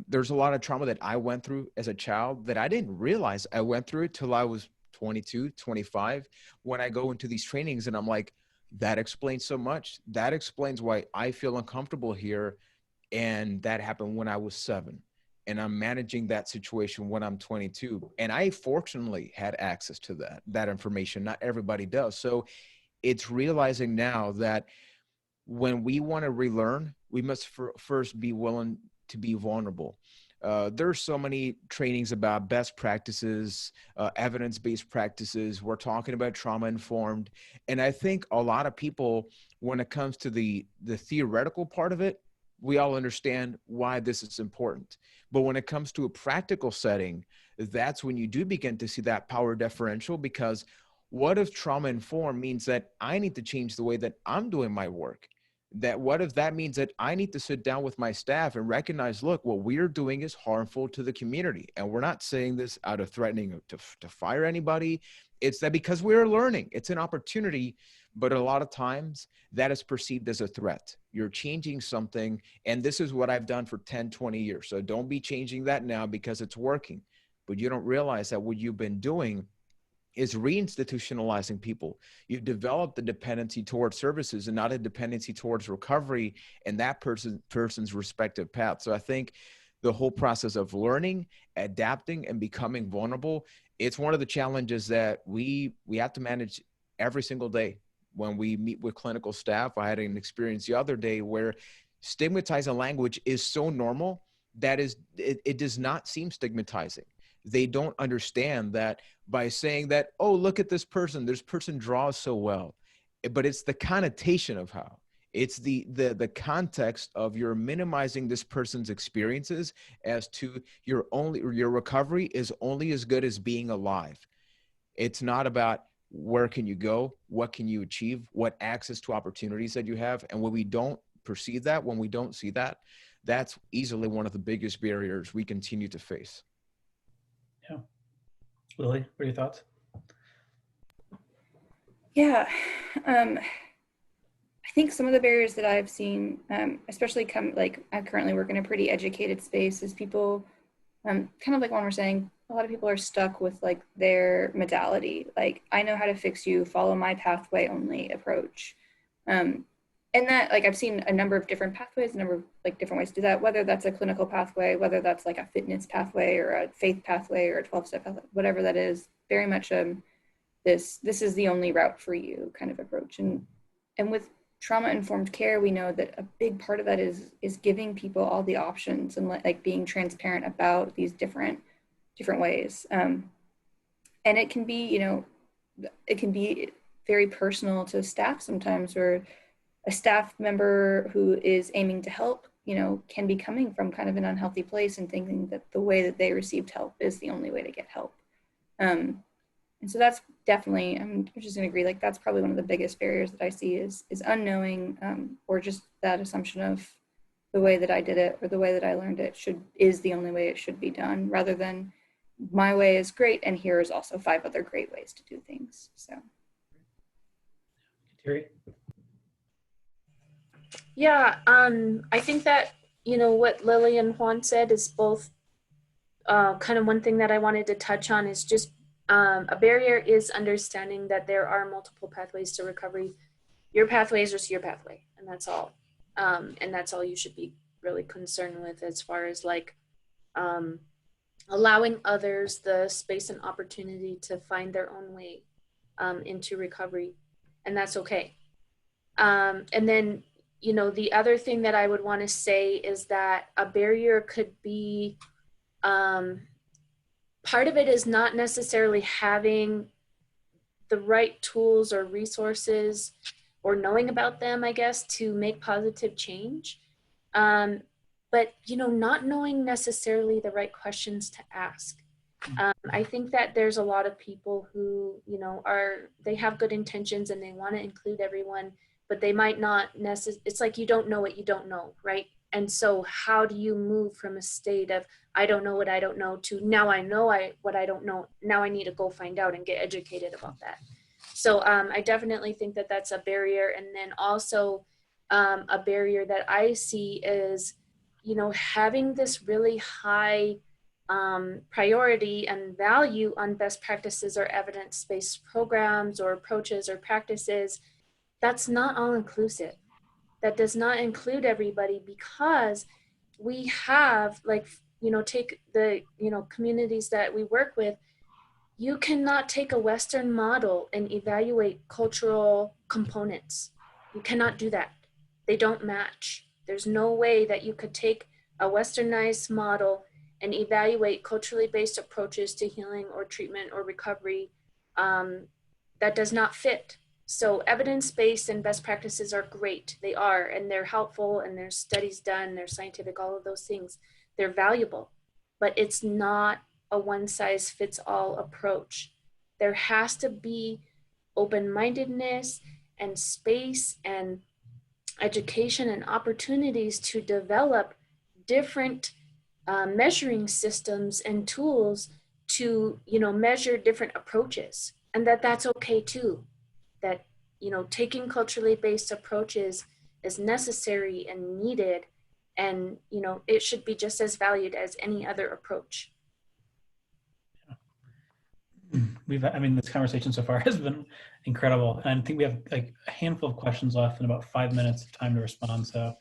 there's a lot of trauma that I went through as a child that I didn't realize I went through it till I was 22, 25, when I go into these trainings and I'm like, that explains so much. That explains why I feel uncomfortable here. And that happened when I was 7. And I'm managing that situation when I'm 22. And I fortunately had access to that information. Not everybody does. So it's realizing now that when we want to relearn, we must first be willing to be vulnerable. There's so many trainings about best practices, evidence-based practices. We're talking about trauma-informed. And I think a lot of people, when it comes to the theoretical part of it, we all understand why this is important. But when it comes to a practical setting, that's when you do begin to see that power differential, because what if trauma informed means that I need to change the way that I'm doing my work? That what if that means that I need to sit down with my staff and recognize, look, what we're doing is harmful to the community. And we're not saying this out of threatening to fire anybody. It's that because we're learning, it's an opportunity, but a lot of times that is perceived as a threat. You're changing something, and this is what I've done for 10, 20 years. So don't be changing that now because it's working. But you don't realize that what you've been doing is reinstitutionalizing people. You've developed a dependency towards services and not a dependency towards recovery and that person's respective path. So I think the whole process of learning, adapting, and becoming vulnerable, it's one of the challenges that we have to manage every single day. When we meet with clinical staff, I had an experience the other day where stigmatizing language is so normal that it does not seem stigmatizing. They don't understand that by saying that, oh, look at this person draws so well, but it's the connotation of how. It's the context of you're minimizing this person's experiences as to your recovery is only as good as being alive. It's not about where can you go, what can you achieve, what access to opportunities that you have. And when we don't perceive that, when we don't see that, that's easily one of the biggest barriers we continue to face. Yeah. Lily, what are your thoughts? Yeah, I think some of the barriers that I've seen, especially like I currently work in a pretty educated space, is people, kind of like when we're saying, a lot of people are stuck with like their modality. Like, I know how to fix you, follow my pathway only approach. Um, and that, like, I've seen a number of different pathways, a number of like different ways to do that, whether that's a clinical pathway, whether that's like a fitness pathway or a faith pathway or a 12-step pathway, whatever that is, very much this is the only route for you kind of approach. And with trauma informed care, we know that a big part of that is giving people all the options and like being transparent about these different ways. And it can be, it can be very personal to staff sometimes, where a staff member who is aiming to help, can be coming from kind of an unhealthy place and thinking that the way that they received help is the only way to get help. And so that's definitely, I'm just gonna agree, like that's probably one of the biggest barriers that I see is unknowing, or just that assumption of the way that I did it or the way that I learned it is the only way it should be done, rather than my way is great and here is also 5 other great ways to do things. So. Terry? Yeah, I think that, what Lily and Juan said is both kind of one thing that I wanted to touch on is just a barrier is understanding that there are multiple pathways to recovery. Your pathway is just your pathway, and that's all. And that's all you should be really concerned with, as far as like allowing others the space and opportunity to find their own way into recovery, and that's okay. And then, the other thing that I would want to say is that a barrier could be, part of it is not necessarily having the right tools or resources or knowing about them, I guess, to make positive change. But, not knowing necessarily the right questions to ask. I think that there's a lot of people who, they have good intentions and they want to include everyone, but they might not necessarily, it's like you don't know what you don't know, right? And so how do you move from a state of, I don't know what I don't know, to now I know what I don't know, now I need to go find out and get educated about that. So I definitely think that that's a barrier. And then also a barrier that I see is, having this really high priority and value on best practices or evidence-based programs or approaches or practices. That's not all inclusive. That does not include everybody, because we have, like, take the, communities that we work with. You cannot take a Western model and evaluate cultural components. You cannot do that. They don't match. There's no way that you could take a Westernized model and evaluate culturally based approaches to healing or treatment or recovery. That does not fit. So evidence-based and best practices are great. They are, and they're helpful, and there's studies done, they're scientific, all of those things. They're valuable, but it's not a one-size-fits-all approach. There has to be open-mindedness and space and education and opportunities to develop different measuring systems and tools to, measure different approaches, and that's okay too. That, taking culturally based approaches is necessary and needed, and, it should be just as valued as any other approach. This conversation so far has been incredible. And I think we have like a handful of questions left and about 5 minutes of time to respond. So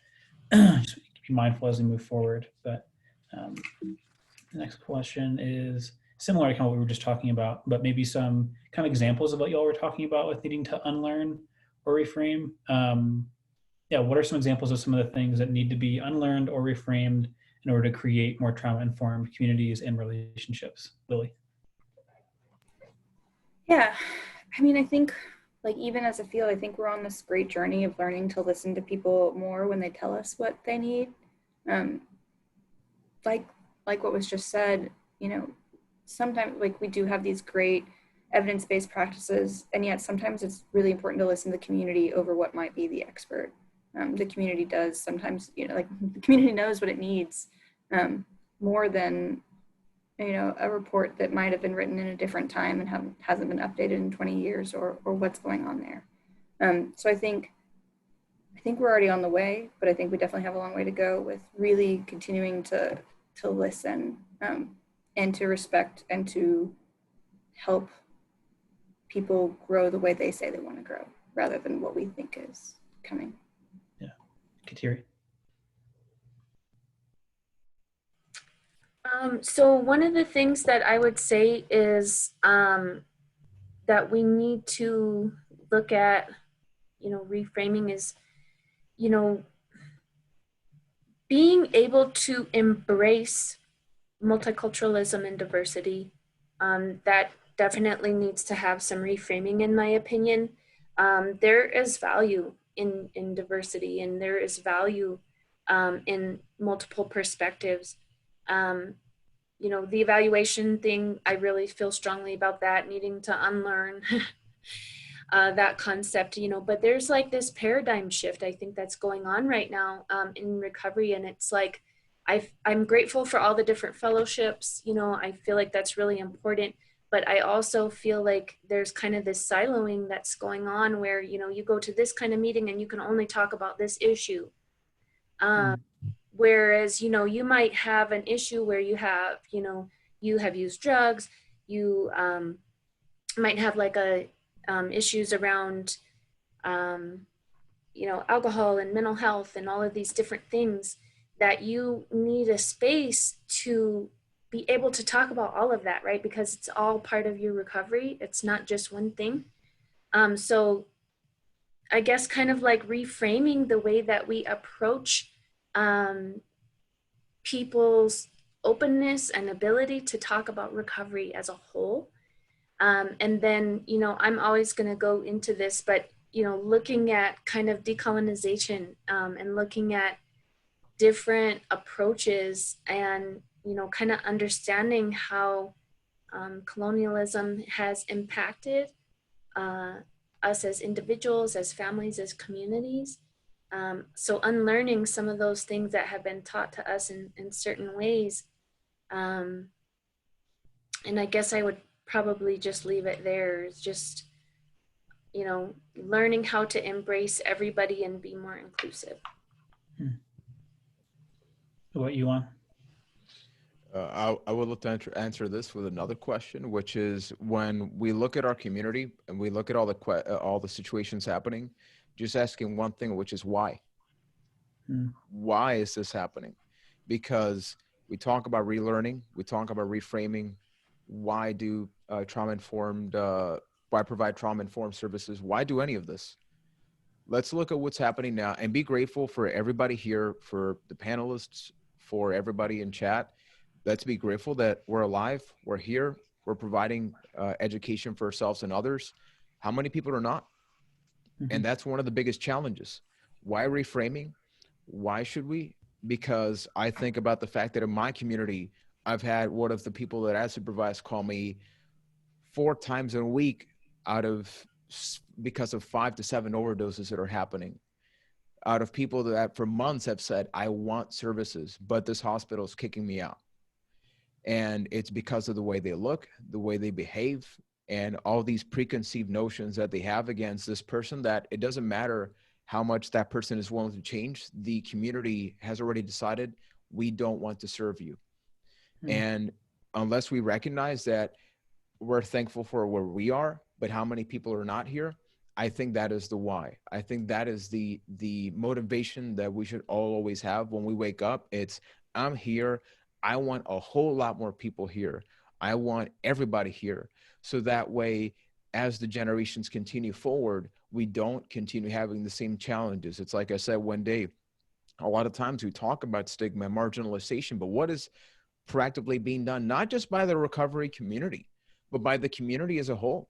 just be mindful as we move forward. But the next question is similar to kind of what we were just talking about, but maybe some kind of examples of what y'all were talking about with needing to unlearn or reframe. What are some examples of some of the things that need to be unlearned or reframed in order to create more trauma-informed communities and relationships? Lily? Yeah, I think, like, even as a field, I think we're on this great journey of learning to listen to people more when they tell us what they need. Like what was just said, sometimes, like, we do have these great evidence-based practices, and yet sometimes it's really important to listen to the community over what might be the expert. The community does sometimes, like the community knows what it needs more than, a report that might have been written in a different time and hasn't been updated in 20 years or what's going on there. So I think we're already on the way, but I think we definitely have a long way to go with really continuing to listen and to respect and to help people grow the way they say they want to grow rather than what we think is coming. Yeah. Kateri? So one of the things that I would say is that we need to look at, reframing is, being able to embrace multiculturalism and diversity. That definitely needs to have some reframing, in my opinion. There is value in diversity, and there is value in multiple perspectives. The evaluation thing, I really feel strongly about that, needing to unlearn that concept, but there's like this paradigm shift, I think, that's going on right now in recovery. And it's like, I'm grateful for all the different fellowships, I feel like that's really important. But I also feel like there's kind of this siloing that's going on where, you go to this kind of meeting and you can only talk about this issue. Whereas, you might have an issue where you have, you have used drugs, you might have like issues around, alcohol and mental health and all of these different things, that you need a space to be able to talk about all of that, right? Because it's all part of your recovery. It's not just one thing. So I guess kind of like reframing the way that we approach people's openness and ability to talk about recovery as a whole. And then, I'm always going to go into this, but, looking at kind of decolonization and looking at different approaches and, kind of understanding how colonialism has impacted us as individuals, as families, as communities. So unlearning some of those things that have been taught to us in certain ways. And I guess I would probably just leave it there. It's just, learning how to embrace everybody and be more inclusive. What you want? I would love to answer this with another question, which is when we look at our community and we look at all the situations happening, just asking one thing, which is why? Why is this happening? Because we talk about relearning, we talk about reframing. Why do why provide trauma-informed services? Why do any of this? Let's look at what's happening now and be grateful for everybody here, for the panelists, for everybody in chat. Let's be grateful that we're alive, we're here, we're providing education for ourselves and others. How many people are not? And that's one of the biggest challenges. Why reframing? Why should we? Because I think about the fact that in my community, I've had one of the people that I supervise call me 4 times a week because of 5 to 7 overdoses that are happening. Out of people that for months have said, I want services, but this hospital is kicking me out. And it's because of the way they look, the way they behave, and all these preconceived notions that they have against this person, that it doesn't matter how much that person is willing to change. The community has already decided, we don't want to serve you. And unless we recognize that, we're thankful for where we are, but how many people are not here? I think that is the why. I think that is the motivation that we should all always have when we wake up. It's, I'm here. I want a whole lot more people here. I want everybody here. So that way, as the generations continue forward, we don't continue having the same challenges. It's like I said one day, a lot of times we talk about stigma and marginalization, but what is practically being done, not just by the recovery community, but by the community as a whole?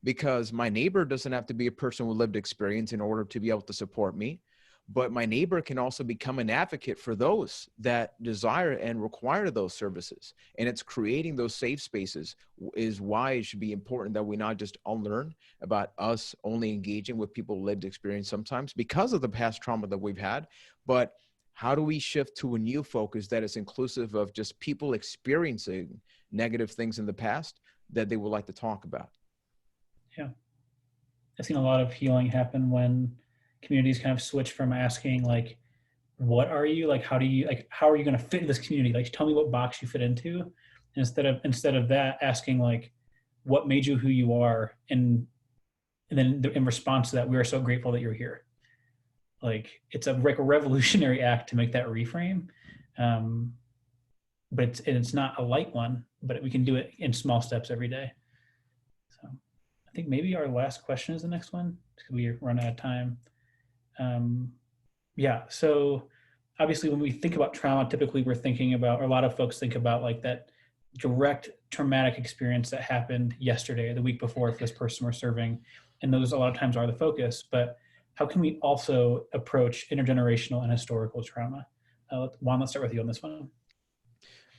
Because my neighbor doesn't have to be a person with lived experience in order to be able to support me. but my neighbor can also become an advocate for those that desire and require those services. And it's creating those safe spaces is why it should be important that we not just unlearn about us only engaging with people lived experience sometimes because of the past trauma that we've had, but how do we shift to a new focus that is inclusive of just people experiencing negative things in the past that they would like to talk about? Yeah. I've seen a lot of healing happen when communities kind of switch from asking like, what are you, like, how are you going to fit in this community? Like, tell me what box you fit into. Instead of that, asking like, what made you who you are? And then in response to that, we are so grateful that you're here. Like, it's like a revolutionary act to make that reframe. But it's not a light one, but we can do it in small steps every day. So I think maybe our last question is the next one because we run out of time. Yeah, so obviously when we think about trauma, typically we're thinking about, or a lot of folks think about like that direct traumatic experience that happened yesterday or the week before for this person we're serving. And those a lot of times are the focus, but how can we also approach intergenerational and historical trauma? Juan, let's start with you on this one.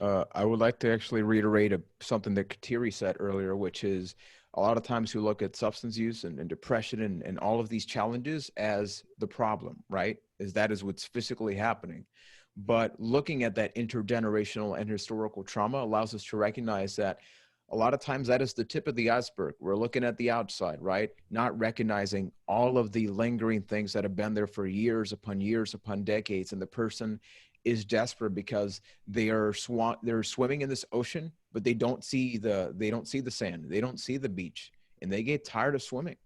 I would like to actually reiterate something that Kateri said earlier, which is a lot of times we look at substance use and depression and all of these challenges as the problem, right? That is what's physically happening. But looking at that intergenerational and historical trauma allows us to recognize that a lot of times that is the tip of the iceberg. We're looking at the outside, right? Not recognizing all of the lingering things that have been there for years upon decades. And the person is desperate because they're swimming in this ocean, but they don't see the sand, they don't see the beach, and they get tired of swimming.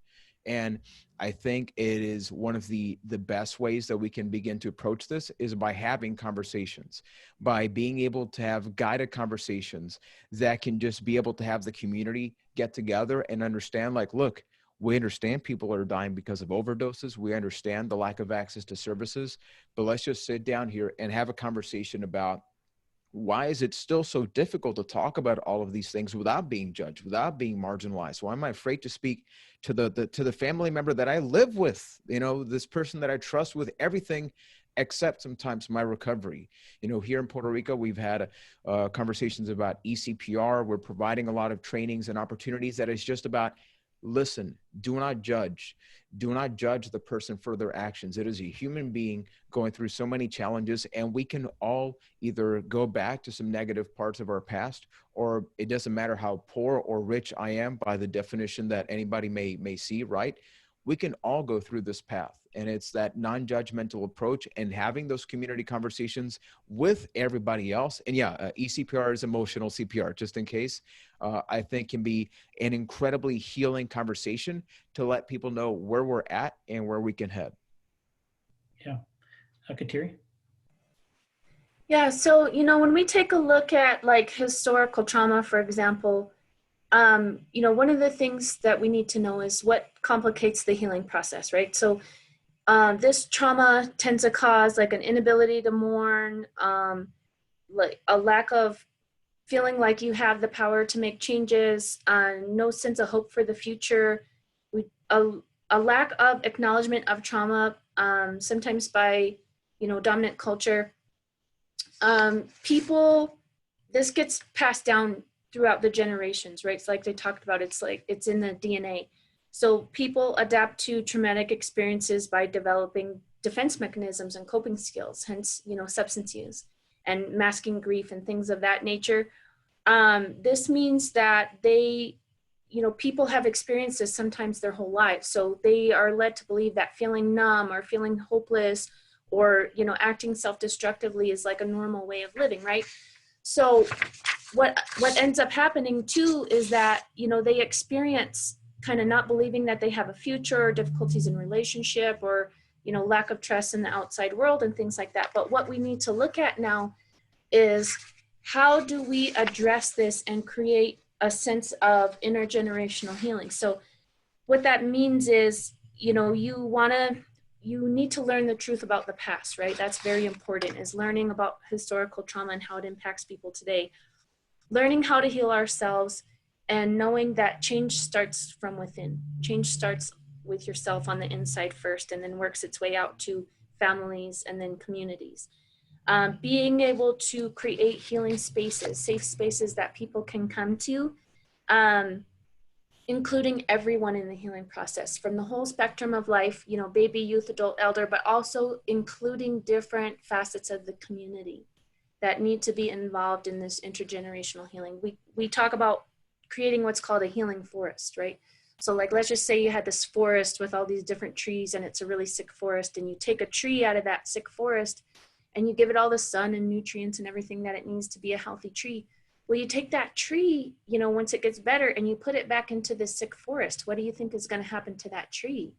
And I think it is one of the best ways that we can begin to approach this is by having conversations, by being able to have guided conversations that can just be able to have the community get together and understand, like, look, we understand people are dying because of overdoses. We understand the lack of access to services, but let's just sit down here and have a conversation about why is it still so difficult to talk about all of these things without being judged, without being marginalized? Why am I afraid to speak to the family member that I live with, this person that I trust with everything except sometimes my recovery? Here in Puerto Rico, we've had conversations about ECPR. We're providing a lot of trainings and opportunities that is just about, listen, do not judge. Do not judge the person for their actions. It is a human being going through so many challenges, and we can all either go back to some negative parts of our past, or it doesn't matter how poor or rich I am by the definition that anybody may see, right? We can all go through this path. And it's that non-judgmental approach and having those community conversations with everybody else. And yeah, ECPR is emotional CPR, just in case, I think can be an incredibly healing conversation to let people know where we're at and where we can head. Yeah. Kateri? Yeah, so, when we take a look at like historical trauma, for example, one of the things that we need to know is what complicates the healing process, right? So this trauma tends to cause like an inability to mourn, like a lack of feeling like you have the power to make changes, no sense of hope for the future, a lack of acknowledgement of trauma, sometimes by, dominant culture. This gets passed down throughout the generations, right? It's like they talked about, it's in the DNA. So people adapt to traumatic experiences by developing defense mechanisms and coping skills, hence, substance use and masking grief and things of that nature. This means that people have experienced this sometimes their whole lives. So they are led to believe that feeling numb or feeling hopeless or, acting self-destructively is like a normal way of living, right? So what ends up happening too is that, they experience kind of not believing that they have a future, or difficulties in relationship, or, lack of trust in the outside world and things like that. But what we need to look at now is how do we address this and create a sense of intergenerational healing? So what that means is, you need to learn the truth about the past, right? That's very important, is learning about historical trauma and how it impacts people today. Learning how to heal ourselves and knowing that change starts from within. Change starts with yourself on the inside first and then works its way out to families, and then communities. Being able to create healing spaces, safe spaces that people can come to, including everyone in the healing process, from the whole spectrum of life, you know, baby, youth, adult, elder, but also including different facets of the community that need to be involved in this intergenerational healing. We talk about creating what's called a healing forest, right? So like, let's just say you had this forest with all these different trees and it's a really sick forest, and you take a tree out of that sick forest and you give it all the sun and nutrients and everything that it needs to be a healthy tree. Well, you take that tree, you know, once it gets better and you put it back into the sick forest, what do you think is going to happen to that tree?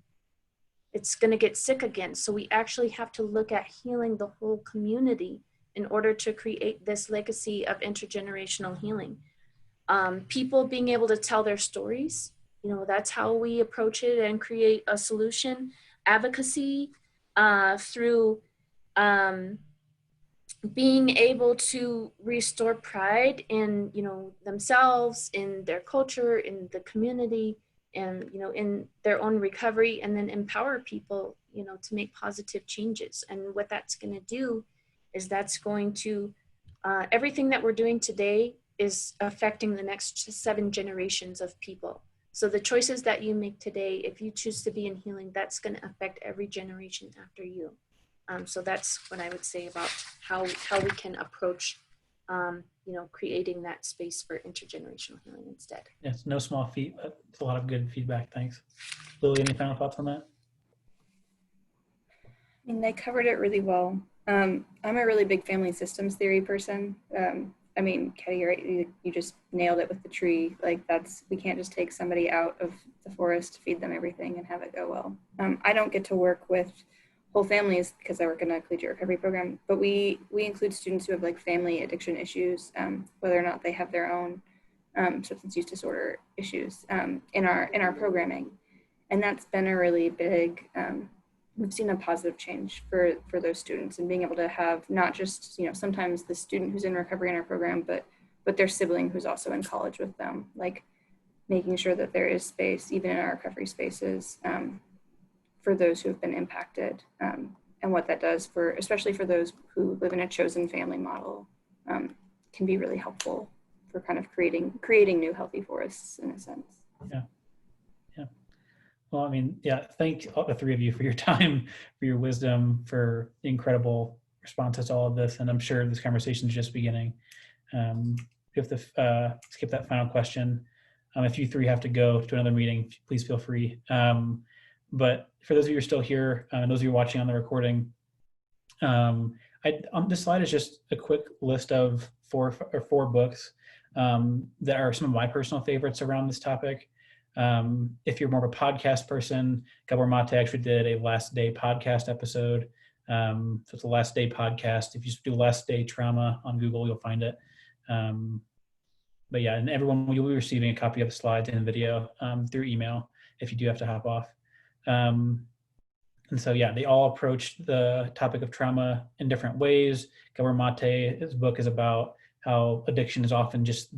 It's going to get sick again. So we actually have to look at healing the whole community in order to create this legacy of intergenerational healing. People being able to tell their stories, you know, that's how we approach it and create a solution. Advocacy through being able to restore pride in, you know, themselves, in their culture, in the community, and, you know, in their own recovery, and then empower people, you know, to make positive changes. And what that's going to do is that's going to, everything that we're doing today is affecting the next 7 generations of people. So the choices that you make today, if you choose to be in healing, that's going to affect every generation after you. So that's what I would say about how we can approach, you know, creating that space for intergenerational healing instead. It's no small feat, but it's a lot of good feedback. Thanks. Lily, any final thoughts on that? I mean, they covered it really well. I'm a really big family systems theory person. I mean, Katie, right, you just nailed it with the tree. Like, we can't just take somebody out of the forest, feed them everything, and have it go well. I don't get to work with whole families because I work in a collegiate recovery program, but we include students who have like family addiction issues, whether or not they have their own substance use disorder issues in our programming. And that's been a really big, we've seen a positive change for those students, and being able to have not just, you know, sometimes the student who's in recovery in our program, but their sibling who's also in college with them, like making sure that there is space, even in our recovery spaces, for those who have been impacted, and what that does for, especially for those who live in a chosen family model, can be really helpful for kind of creating new healthy forests in a sense. Yeah. Well, I mean, yeah, thank all the 3 of you for your time, for your wisdom, for the incredible responses to all of this. And I'm sure this conversation is just beginning. You have to skip that final question. If you 3 have to go to another meeting, please feel free. But for those of you who are still here, and those of you watching on the recording, on this slide is just a quick list of 4 books that are some of my personal favorites around this topic. If you're more of a podcast person, Gabor Mate actually did a Last Day podcast episode. So it's a Last Day podcast. If you just do Last Day Trauma on Google, you'll find it. But yeah, and everyone will be receiving a copy of the slides and video through email if you do have to hop off. And so, yeah, they all approach the topic of trauma in different ways. Gabor Mate's book is about how addiction is often just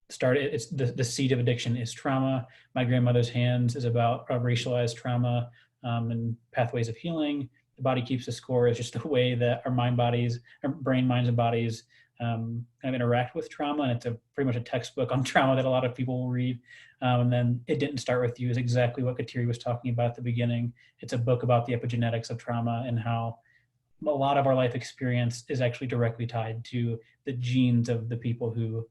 started. It's the seed of addiction is trauma. My Grandmother's Hands is about racialized trauma and pathways of healing. The Body Keeps the Score is just the way that our brain, minds, and bodies kind of interact with trauma. And it's pretty much a textbook on trauma that a lot of people will read. And then It Didn't Start With You is exactly what Kateri was talking about at the beginning. It's a book about the epigenetics of trauma and how a lot of our life experience is actually directly tied to the genes of the people who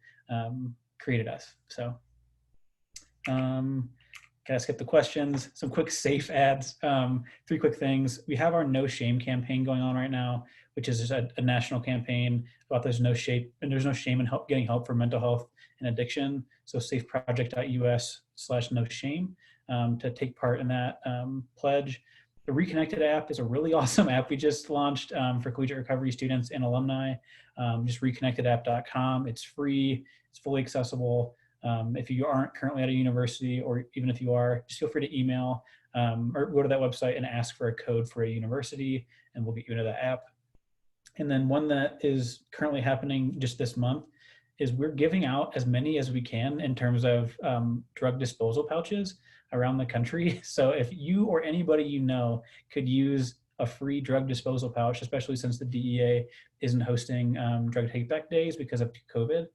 created us. So gotta skip the questions. Some quick safe ads. 3 quick things. We have our No Shame campaign going on right now, which is a national campaign about there's no shame in getting help for mental health and addiction. So safeproject.us/no shame to take part in that pledge. The Reconnected app is a really awesome app we just launched for collegiate recovery students and alumni. Just reconnectedapp.com. It's free. It's fully accessible. If you aren't currently at a university, or even if you are, just feel free to email or go to that website and ask for a code for a university, and we'll get you into that app. And then one that is currently happening just this month is we're giving out as many as we can in terms of drug disposal pouches around the country. So if you or anybody you know could use a free drug disposal pouch, especially since the DEA isn't hosting drug take back days because of COVID.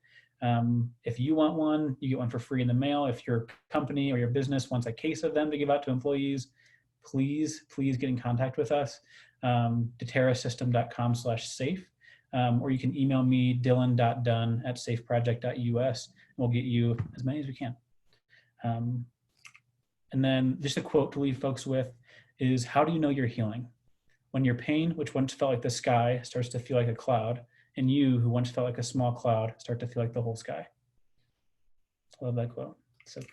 If you want one, you get one for free in the mail. If your company or your business wants a case of them to give out to employees, please get in contact with us. deterrasystem.com/safe. Or you can email me, dylan.dunn@safeproject.us, and we'll get you as many as we can. And then just a quote to leave folks with is, how do you know you're healing? When your pain, which once felt like the sky, starts to feel like a cloud, and you, who once felt like a small cloud, start to feel like the whole sky. I love that quote. So great.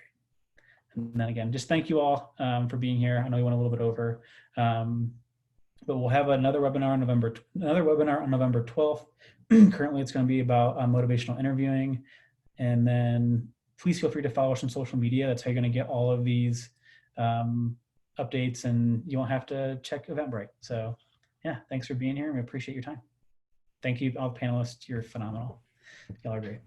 And then again, just thank you all for being here. I know we went a little bit over, but we'll have another webinar on November 12th. Currently, it's going to be about motivational interviewing. And then please feel free to follow us on social media. That's how you're going to get all of these updates, and you won't have to check Eventbrite. So yeah, thanks for being here, and we appreciate your time. Thank you, all the panelists. You're phenomenal. Y'all are great.